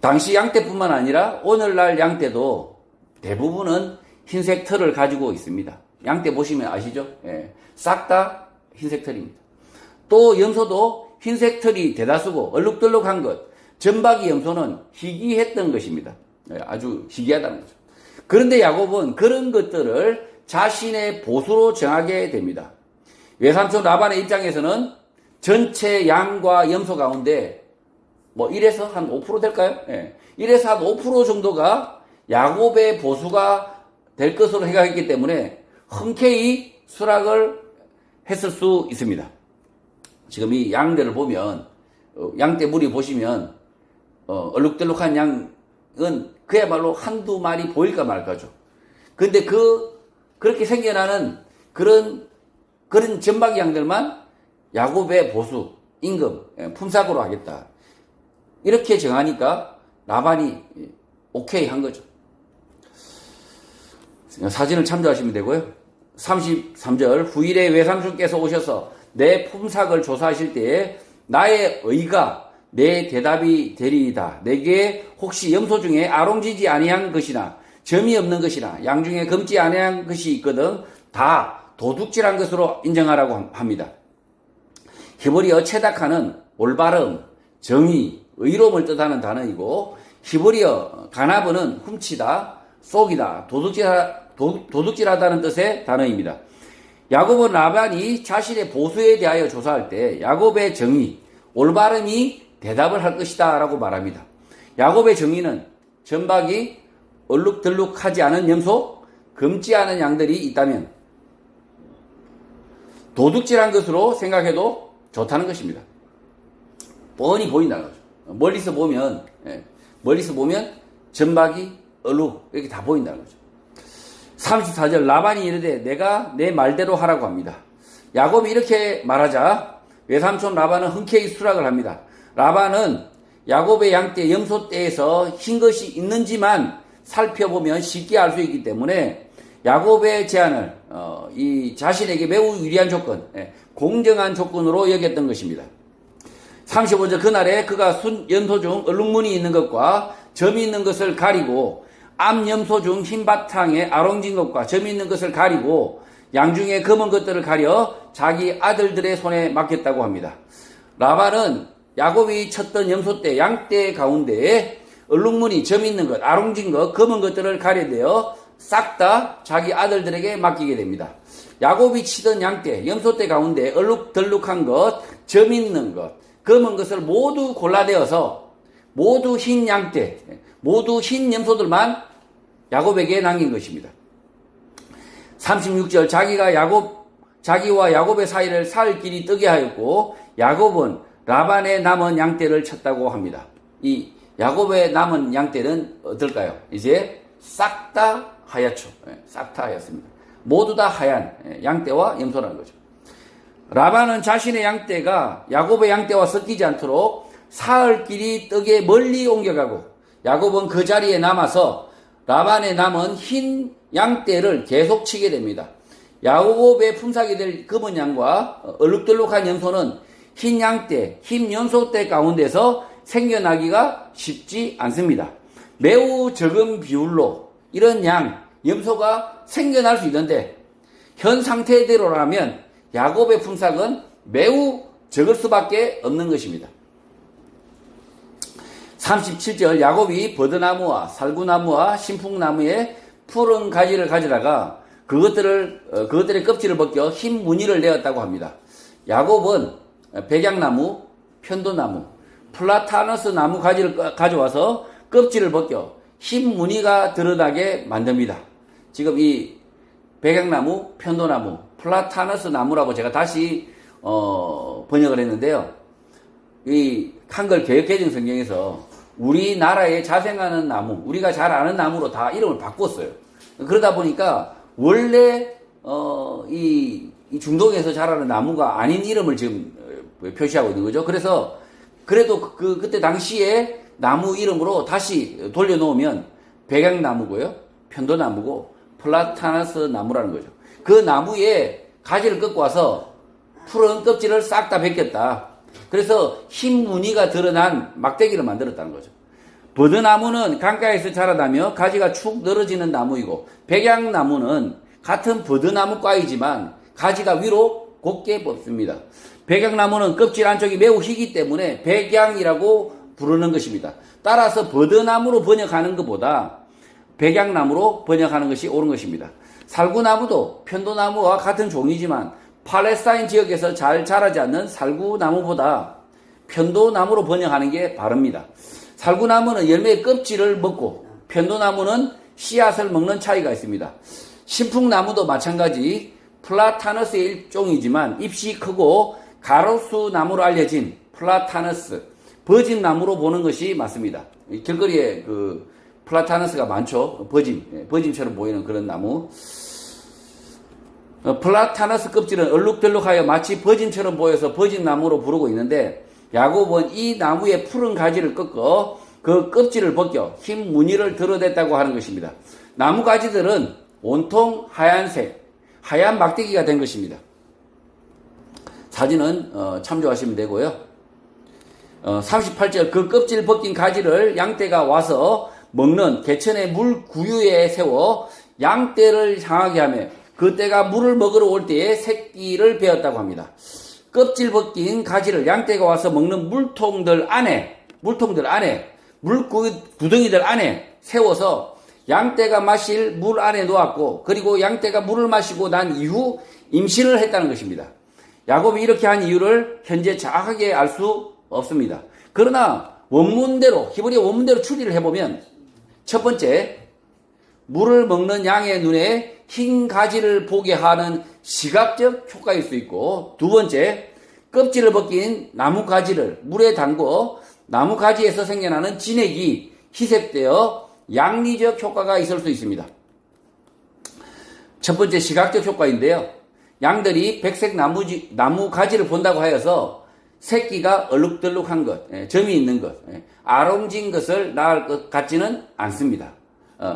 당시 양떼뿐만 아니라 오늘날 양떼도 대부분은 흰색 털을 가지고 있습니다. 양떼 보시면 아시죠? 예, 싹 다 흰색 털입니다. 또 염소도 흰색 털이 대다수고 얼룩덜룩한 것, 점박이 염소는 희귀했던 것입니다. 예, 아주 희귀하다는 거죠. 그런데 야곱은 그런 것들을 자신의 보수로 정하게 됩니다. 외삼촌 라반의 입장에서는 전체 양과 염소 가운데 뭐 1에서 한 5% 될까요? 예. 1에서 한 5% 정도가 야곱의 보수가 될 것으로 생각했기 때문에 흔쾌히 수락을 했을 수 있습니다. 지금 이 양들을 보면 양떼 무리 보시면 얼룩덜룩한 양은 그야말로 한두 마리 보일까 말까죠. 근데 그렇게 생겨나는 그런 전박이 양들만 야곱의 보수, 임금, 품삯으로 하겠다. 이렇게 정하니까 라반이 오케이 한 거죠. 사진을 참조하시면 되고요. 33절 후일에 외삼촌께서 오셔서 내 품삯을 조사하실 때에 나의 의가 내 대답이 되리이다. 내게 혹시 염소 중에 아롱지지 아니한 것이나 점이 없는 것이나 양 중에 검지 아니한 것이 있거든 다 도둑질한 것으로 인정하라고 합니다. 히브리어 체다카는 올바름, 정의, 의로움을 뜻하는 단어이고 히브리어 가나브는 훔치다, 쏘기다, 도둑질하다는 뜻의 단어입니다. 야곱은 라반이 자신의 보수에 대하여 조사할 때 야곱의 정의, 올바름이 대답을 할 것이다 라고 말합니다. 야곱의 정의는 전박이 얼룩덜룩하지 않은 염소, 검지 않은 양들이 있다면 도둑질한 것으로 생각해도 좋다는 것입니다. 뻔히 보인다는 거죠. 멀리서 보면 전박이 얼룩 이렇게 다 보인다는 거죠. 34절 라반이 이르되 내가 내 말대로 하라고 합니다. 야곱이 이렇게 말하자 외삼촌 라반은 흔쾌히 수락을 합니다. 라반은 야곱의 양떼 염소떼에서 흰 것이 있는지만 살펴보면 쉽게 알 수 있기 때문에 야곱의 제안을 이 자신에게 매우 유리한 조건, 공정한 조건으로 여겼던 것입니다. 35절 그날에 그가 순 염소 중 얼룩무늬 있는 것과 점이 있는 것을 가리고 암 염소 중 흰 바탕에 아롱진 것과 점이 있는 것을 가리고 양 중에 검은 것들을 가려 자기 아들들의 손에 맡겼다고 합니다. 라반은 야곱이 쳤던 염소떼, 양떼 가운데에 얼룩무늬, 점 있는 것, 아롱진 것, 검은 것들을 가려내어 싹 다 자기 아들들에게 맡기게 됩니다. 야곱이 치던 양떼, 염소떼 가운데 얼룩덜룩한 것, 점 있는 것, 검은 것을 모두 골라내어서 모두 흰 양떼, 모두 흰 염소들만 야곱에게 남긴 것입니다. 36절 자기와 야곱의 사이를 살 길이 뜨게 하였고 야곱은 라반의 남은 양떼를 쳤다고 합니다. 이 야곱의 남은 양떼는 어떨까요? 이제 싹 다 하얗죠. 싹 다 하얗습니다. 모두 다 하얀 양떼와 염소라는 거죠. 라반은 자신의 양떼가 야곱의 양떼와 섞이지 않도록 사흘 길이 떡에 멀리 옮겨가고 야곱은 그 자리에 남아서 라반의 남은 흰 양떼를 계속 치게 됩니다. 야곱의 품삯이 될 검은 양과 얼룩덜룩한 염소는 흰 양떼, 흰 염소떼 가운데서 생겨나기가 쉽지 않습니다. 매우 적은 비율로 이런 양, 염소가 생겨날 수 있는데 현 상태대로라면 야곱의 품삯은 매우 적을 수밖에 없는 것입니다. 37절 야곱이 버드나무와 살구나무와 신풍나무의 푸른 가지를 가져다가 그것들의 껍질을 벗겨 흰 무늬를 내었다고 합니다. 야곱은 백양나무, 편도나무, 플라타너스 나무 가지를 가져와서 껍질을 벗겨 흰 무늬가 드러나게 만듭니다. 지금 이 백양나무, 편도나무, 플라타너스 나무라고 제가 다시 번역을 했는데요. 이 한글 개역개정 성경에서 우리나라에 자생하는 나무, 우리가 잘 아는 나무로 다 이름을 바꿨어요. 그러다 보니까 원래 이 중동에서 자라는 나무가 아닌 이름을 지금 표시하고 있는 거죠. 그래서 그래도 그때 당시에 나무 이름으로 다시 돌려놓으면 백양나무고요, 편도나무고 플라타너스 나무라는 거죠. 그 나무에 가지를 꺾고 와서 푸른 껍질을 싹 다 벗겼다. 그래서 흰 무늬가 드러난 막대기를 만들었다는 거죠. 버드나무는 강가에서 자라나며 가지가 축 늘어지는 나무이고 백양나무는 같은 버드나무과이지만 가지가 위로 곱게 뻗습니다. 백양나무는 껍질 안쪽이 매우 희기 때문에 백양이라고 부르는 것입니다. 따라서 버드나무로 번역하는 것보다 백약나무로 번역하는 것이 옳은 것입니다. 살구나무도 편도나무와 같은 종이지만 팔레스타인 지역에서 잘 자라지 않는 살구나무보다 편도나무로 번역하는 게 바릅니다. 살구나무는 열매의 껍질을 먹고 편도나무는 씨앗을 먹는 차이가 있습니다. 신풍나무도 마찬가지 플라타너스의 일종이지만 잎이 크고 가로수 나무로 알려진 플라타너스, 버짐나무로 보는 것이 맞습니다. 길거리에 그 플라타너스가 많죠. 버짐처럼 보이는 그런 나무. 플라타너스 껍질은 얼룩덜룩하여 마치 버짐처럼 보여서 버짐나무로 부르고 있는데 야곱은 이 나무의 푸른 가지를 꺾어 그 껍질을 벗겨 흰 무늬를 드러냈다고 하는 것입니다. 나무 가지들은 온통 하얀색, 하얀 막대기가 된 것입니다. 사진은 참조하시면 되고요. 38절 그 껍질 벗긴 가지를 양떼가 와서 먹는 개천의 물 구유에 세워 양떼를 향하게 하며 그 떼가 물을 먹으러 올 때에 새끼를 베었다고 합니다. 껍질 벗긴 가지를 양떼가 와서 먹는 물통들 안에 물 구덩이들 안에 세워서 양떼가 마실 물 안에 놓았고 그리고 양떼가 물을 마시고 난 이후 임신을 했다는 것입니다. 야곱이 이렇게 한 이유를 현재 정확하게 알 수 없습니다. 그러나 원문대로 히브리 원문대로 추리를 해보면 첫 번째 물을 먹는 양의 눈에 흰 가지를 보게 하는 시각적 효과일 수 있고 두 번째 껍질을 벗긴 나무 가지를 물에 담궈 나무 가지에서 생겨나는 진액이 희석되어 양리적 효과가 있을 수 있습니다. 첫 번째 시각적 효과인데요. 양들이 백색 나무 가지를 본다고 하여서 새끼가 얼룩덜룩한 것, 점이 있는 것, 아롱진 것을 낳을 것 같지는 않습니다.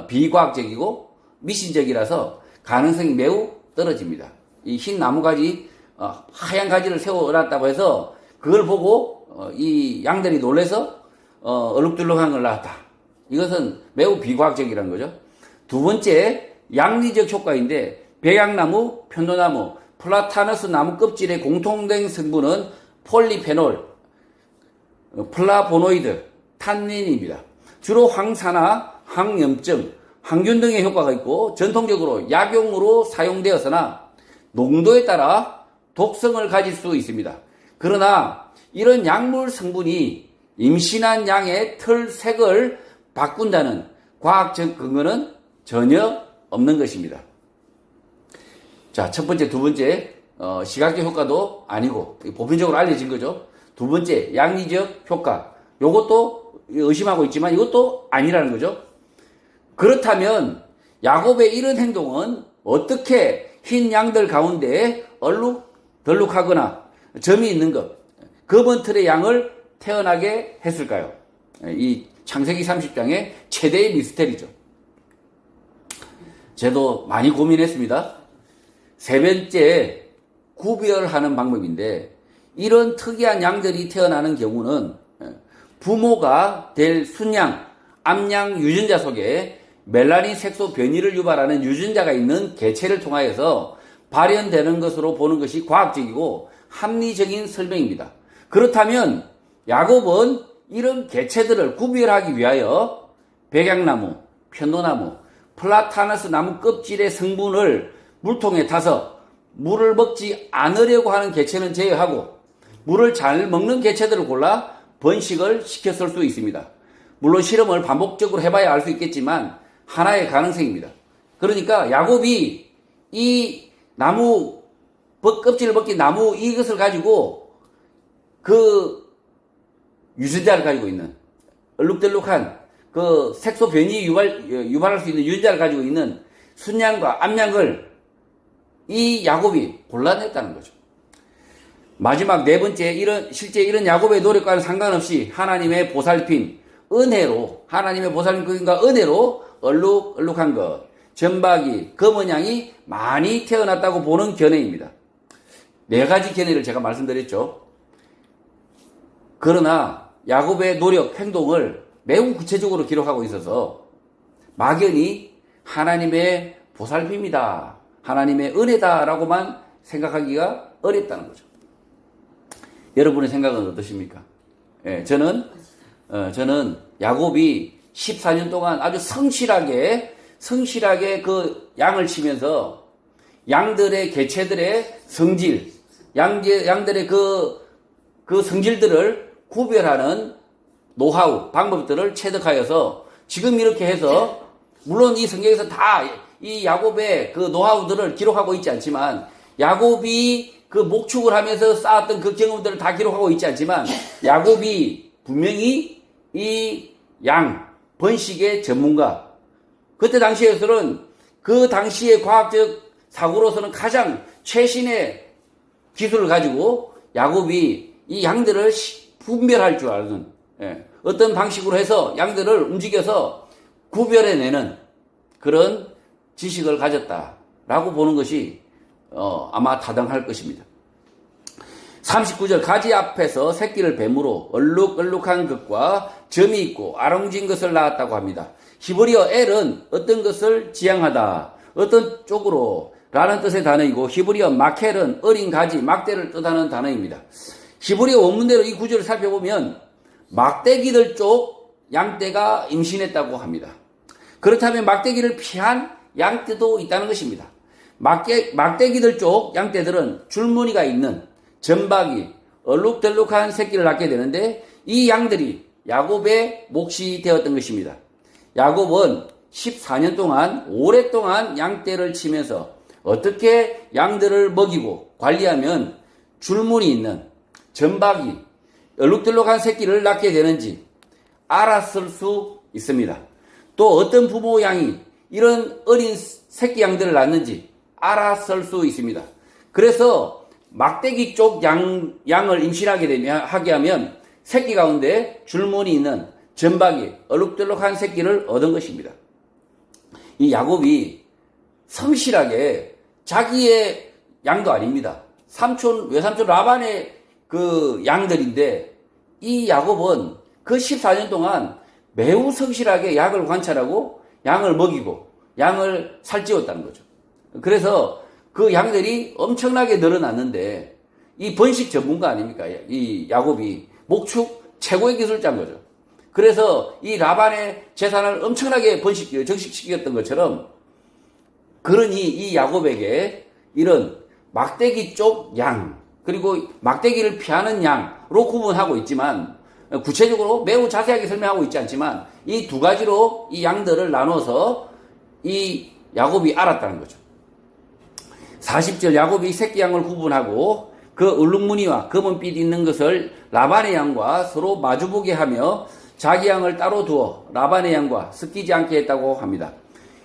비과학적이고 미신적이라서 가능성이 매우 떨어집니다. 이 흰 나무 가지, 하얀 가지를 세워놨다고 해서 그걸 보고 이 양들이 놀래서 얼룩덜룩한 걸 낳았다. 이것은 매우 비과학적이라는 거죠. 두 번째 양리적 효과인데 백약나무, 편도나무, 플라타너스 나무 껍질의 공통된 성분은 폴리페놀, 플라보노이드, 탄닌입니다. 주로 황사나 항염증, 항균 등의 효과가 있고 전통적으로 약용으로 사용되었으나 농도에 따라 독성을 가질 수 있습니다. 그러나 이런 약물 성분이 임신한 양의 털 색을 바꾼다는 과학적 근거는 전혀 없는 것입니다. 자, 첫 번째, 두 번째 시각적 효과도 아니고 보편적으로 알려진 거죠. 두 번째 양리적 효과, 이것도 의심하고 있지만 이것도 아니라는 거죠. 그렇다면 야곱의 이런 행동은 어떻게 흰 양들 가운데 얼룩덜룩하거나 점이 있는 것, 검은 털의 양을 태어나게 했을까요? 이 창세기 30장의 최대의 미스터리죠. 저도 많이 고민했습니다. 세 번째, 구별하는 방법인데 이런 특이한 양들이 태어나는 경우는 부모가 될 순양, 암양 유전자 속에 멜라닌 색소 변이를 유발하는 유전자가 있는 개체를 통하여서 발현되는 것으로 보는 것이 과학적이고 합리적인 설명입니다. 그렇다면 야곱은 이런 개체들을 구별하기 위하여 백약나무, 편도나무, 플라타너스 나무 껍질의 성분을 물통에 타서 물을 먹지 않으려고 하는 개체는 제외하고 물을 잘 먹는 개체들을 골라 번식을 시켰을 수 있습니다. 물론 실험을 반복적으로 해봐야 알 수 있겠지만 하나의 가능성입니다. 그러니까 야곱이 이 나무 껍질을 벗긴 나무 이것을 가지고 그 유전자를 가지고 있는 얼룩덜룩한 그 색소 변이 유발할 수 있는 유전자를 가지고 있는 순양과 암양을 이 야곱이 골라냈다는 거죠. 마지막 네 번째, 실제 이런 야곱의 노력과는 상관없이 하나님의 보살핌, 하나님의 보살핌과 은혜로 얼룩한 것, 전박이, 검은 양이 많이 태어났다고 보는 견해입니다. 네 가지 견해를 제가 말씀드렸죠. 그러나 야곱의 노력, 행동을 매우 구체적으로 기록하고 있어서 막연히 하나님의 보살핌이다, 하나님의 은혜다라고만 생각하기가 어렵다는 거죠. 여러분의 생각은 어떠십니까? 예, 저는 야곱이 14년 동안 아주 성실하게 그 양을 치면서 양들의 개체들의 성질, 양들의 그 성질들을 구별하는 노하우, 방법들을 체득하여서 지금 이렇게 해서 물론 이 성경에서 다 이 야곱의 그 노하우들을 기록하고 있지 않지만 야곱이 그 목축을 하면서 쌓았던 그 경험들을 다 기록하고 있지 않지만 야곱이 분명히 이 양 번식의 전문가, 그때 당시에서는 그 당시의 과학적 사고로서는 가장 최신의 기술을 가지고 야곱이 이 양들을 분별할 줄 아는, 어떤 방식으로 해서 양들을 움직여서 구별해내는 그런 지식을 가졌다라고 보는 것이 아마 타당할 것입니다. 39절 가지 앞에서 새끼를 뱀으로 얼룩얼룩한 것과 점이 있고 아롱진 것을 낳았다고 합니다. 히브리어 엘은 어떤 것을 지향하다, 어떤 쪽으로 라는 뜻의 단어이고 히브리어 마켈은 어린 가지, 막대를 뜻하는 단어입니다. 히브리어 원문대로 이 구절을 살펴보면 막대기들 쪽 양떼가 임신했다고 합니다. 그렇다면 막대기를 피한 양떼도 있다는 것입니다. 막대기들 쪽 양떼들은 줄무늬가 있는 점박이, 얼룩덜룩한 새끼를 낳게 되는데 이 양들이 야곱의 몫이 되었던 것입니다. 야곱은 14년 동안 오랫동안 양떼를 치면서 어떻게 양들을 먹이고 관리하면 줄무늬 있는 점박이, 얼룩덜룩한 새끼를 낳게 되는지 알았을 수 있습니다. 또 어떤 부모 양이 이런 어린 새끼 양들을 낳는지 알았을 수 있습니다. 그래서 막대기 쪽 양을 임신하게 하면 새끼 가운데 줄무늬 있는 점박이, 얼룩덜룩한 새끼를 얻은 것입니다. 이 야곱이 성실하게 자기의 양도 아닙니다. 외삼촌 라반의 그 양들인데 이 야곱은 그 14년 동안 매우 성실하게 양을 관찰하고 양을 먹이고 양을 살찌웠다는 거죠. 그래서 그 양들이 엄청나게 늘어났는데 이 번식 전문가 아닙니까? 이 야곱이 목축 최고의 기술자인 거죠. 그래서 이 라반의 재산을 엄청나게 정식시켰던 것처럼 그러니 이 야곱에게 이런 막대기 쪽 양 그리고 막대기를 피하는 양으로 구분하고 있지만 구체적으로 매우 자세하게 설명하고 있지 않지만 이 두 가지로 이 양들을 나눠서 이 야곱이 알았다는 거죠. 40절 야곱이 새끼 양을 구분하고 그 얼룩무늬와 검은빛 있는 것을 라반의 양과 서로 마주보게 하며 자기 양을 따로 두어 라반의 양과 섞이지 않게 했다고 합니다.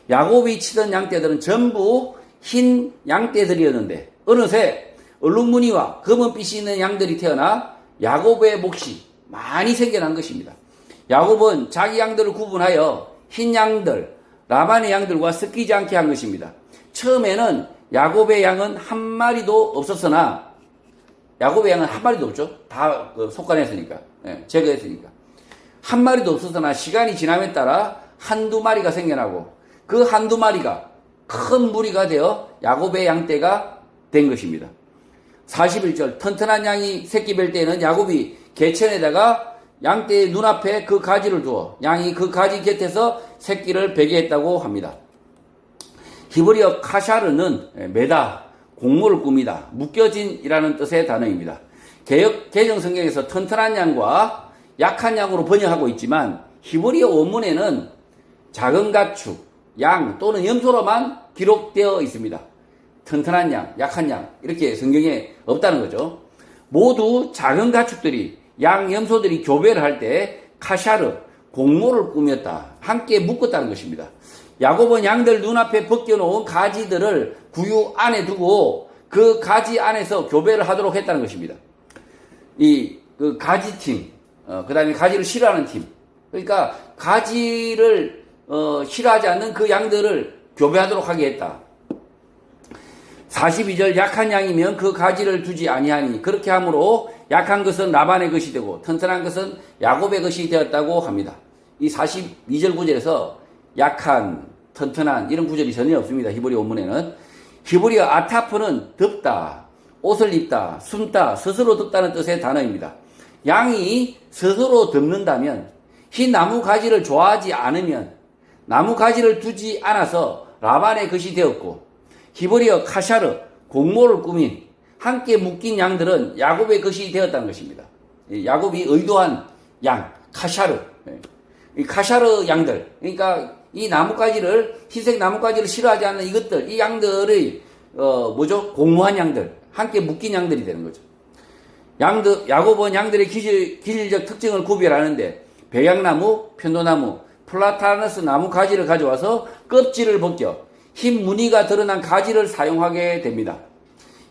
야곱이 치던 양떼들은 전부 흰 양떼들이었는데 어느새 얼룩무늬와 검은빛이 있는 양들이 태어나 야곱의 몫이 많이 생겨난 것입니다. 야곱은 자기 양들을 구분하여 흰 양들, 라반의 양들과 섞이지 않게 한 것입니다. 처음에는 야곱의 양은 한 마리도 없었으나 야곱의 양은 한 마리도 없죠. 다 속간했으니까, 제거했으니까. 한 마리도 없었으나 시간이 지남에 따라 한두 마리가 생겨나고 그 한두 마리가 큰 무리가 되어 야곱의 양떼가 된 것입니다. 41절 튼튼한 양이 새끼 뵐 때에는 야곱이 개천에다가 양떼의 눈앞에 그 가지를 두어 양이 그 가지 곁에서 새끼를 베게 했다고 합니다. 히브리어 카샤르는 매다, 곡물을 꾸미다, 묶여진이라는 뜻의 단어입니다. 개정 성경에서 튼튼한 양과 약한 양으로 번역하고 있지만 히브리어 원문에는 작은 가축, 양 또는 염소로만 기록되어 있습니다. 튼튼한 양, 약한 양 이렇게 성경에 없다는 거죠. 모두 작은 가축들이 양, 염소들이 교배를 할 때 카샤르, 곡물을 꾸몄다. 함께 묶었다는 것입니다. 야곱은 양들 눈앞에 벗겨놓은 가지들을 구유 안에 두고 그 가지 안에서 교배를 하도록 했다는 것입니다. 그 가지팀, 그 다음에 가지를 싫어하는 팀. 그러니까 가지를 싫어하지 않는 그 양들을 교배하도록 하게 했다. 42절 약한 양이면 그 가지를 두지 아니하니 그렇게 함으로 약한 것은 라반의 것이 되고 튼튼한 것은 야곱의 것이 되었다고 합니다. 이 42절 구절에서 약한, 튼튼한 이런 구절이 전혀 없습니다. 히브리어 원문에는. 히브리어 아타프는 덮다, 옷을 입다, 숨다, 스스로 덮다는 뜻의 단어입니다. 양이 스스로 덮는다면 흰 나무 가지를 좋아하지 않으면 나무 가지를 두지 않아서 라반의 것이 되었고, 히브리어 카샤르, 공모를 꾸민 함께 묶인 양들은 야곱의 것이 되었다는 것입니다. 야곱이 의도한 양, 카샤르. 이 카샤르 양들, 그러니까 이 나뭇가지를, 흰색 나뭇가지를 싫어하지 않는 이것들, 이 양들의 공모한 양들, 함께 묶인 양들이 되는 거죠. 야곱은 양들의 기질적 특징을 구별하는데 백양나무, 편도나무, 플라타너스 나무 가지를 가져와서 껍질을 벗겨 흰 무늬가 드러난 가지를 사용하게 됩니다.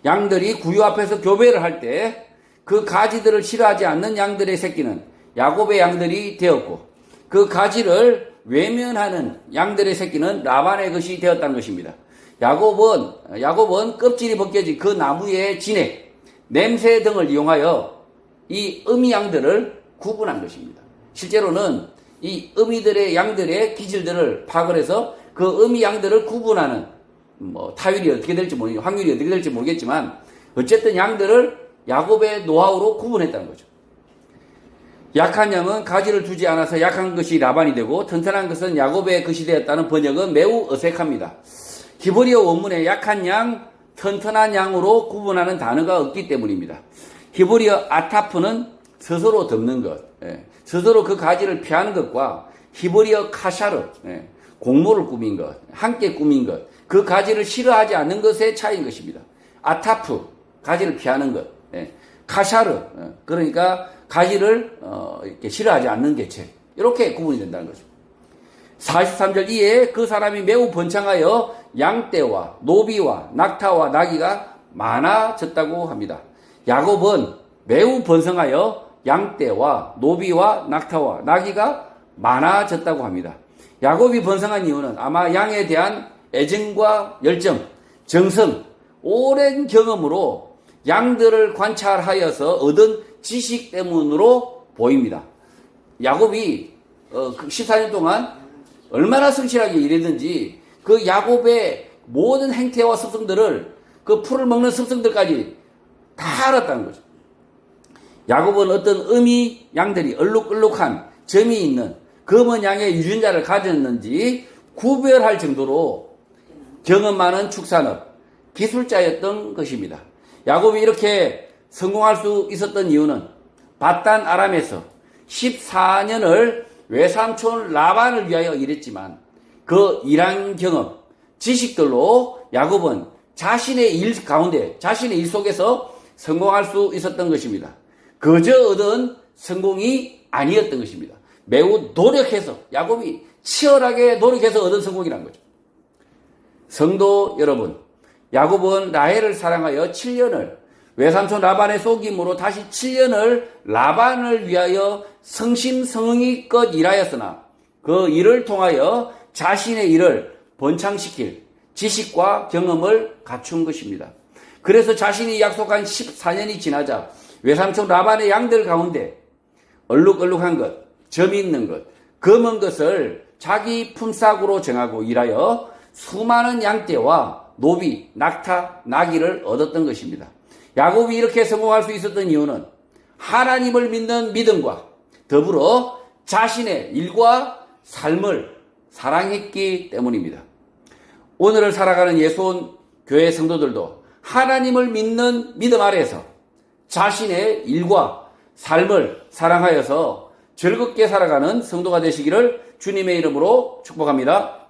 양들이 구유 앞에서 교배를 할 때 그 가지들을 싫어하지 않는 양들의 새끼는 야곱의 양들이 되었고, 그 가지를 외면하는 양들의 새끼는 라반의 것이 되었다는 것입니다. 야곱은 껍질이 벗겨진 그 나무의 진액, 냄새 등을 이용하여 이 어미 양들을 구분한 것입니다. 실제로는 이 어미들의 양들의 기질들을 파악을 해서 그 어미 양들을 구분하는 타율이 어떻게 될지 모르겠지만, 확률이 어떻게 될지 모르겠지만, 어쨌든 양들을 야곱의 노하우로 구분했다는 거죠. 약한 양은 가지를 두지 않아서 약한 것이 라반이 되고, 튼튼한 것은 야곱의 것이 되었다는 번역은 매우 어색합니다. 히브리어 원문에 약한 양, 튼튼한 양으로 구분하는 단어가 없기 때문입니다. 히브리어 아타프는 스스로 덮는 것, 스스로 그 가지를 피하는 것과 히브리어 카샤르, 공모를 꾸민 것, 함께 꾸민 것, 그 가지를 싫어하지 않는 것의 차이인 것입니다. 아타프, 가지를 피하는 것, 카샤르, 그러니까 가지를 이렇게 싫어하지 않는 개체, 이렇게 구분이 된다는 거죠. 43절 이에 그 사람이 매우 번창하여 양떼와 노비와 낙타와 나귀가 많아졌다고 합니다. 야곱은 매우 번성하여 양떼와 노비와 낙타와 나귀가 많아졌다고 합니다. 야곱이 번성한 이유는 아마 양에 대한 애정과 열정, 정성, 오랜 경험으로 양들을 관찰하여서 얻은 지식 때문으로 보입니다. 야곱이 14년 동안 얼마나 성실하게 일했는지 그 야곱의 모든 행태와 습성들을, 그 풀을 먹는 습성들까지 다 알았다는 거죠. 야곱은 어떤 어미 양들이 얼룩얼룩한 점이 있는 검은 양의 유전자를 가졌는지 구별할 정도로 경험 많은 축산업, 기술자였던 것입니다. 야곱이 이렇게 성공할 수 있었던 이유는 바단 아람에서 14년을 외삼촌 라반을 위하여 일했지만 그 일한 경험, 지식들로 야곱은 자신의 일 가운데, 자신의 일 속에서 성공할 수 있었던 것입니다. 그저 얻은 성공이 아니었던 것입니다. 매우 노력해서, 야곱이 치열하게 노력해서 얻은 성공이란 거죠. 성도 여러분, 야곱은 라헬을 사랑하여 7년을 외삼촌 라반의 속임으로 다시 7년을 라반을 위하여 성심성의껏 일하였으나 그 일을 통하여 자신의 일을 번창시킬 지식과 경험을 갖춘 것입니다. 그래서 자신이 약속한 14년이 지나자 외삼촌 라반의 양들 가운데 얼룩얼룩한 것, 점이 있는 것, 검은 것을 자기 품삯으로 정하고 일하여 수많은 양떼와 노비, 낙타, 나귀를 얻었던 것입니다. 야곱이 이렇게 성공할 수 있었던 이유는 하나님을 믿는 믿음과 더불어 자신의 일과 삶을 사랑했기 때문입니다. 오늘을 살아가는 예수온 교회 성도들도 하나님을 믿는 믿음 아래에서 자신의 일과 삶을 사랑하여서 즐겁게 살아가는 성도가 되시기를 주님의 이름으로 축복합니다.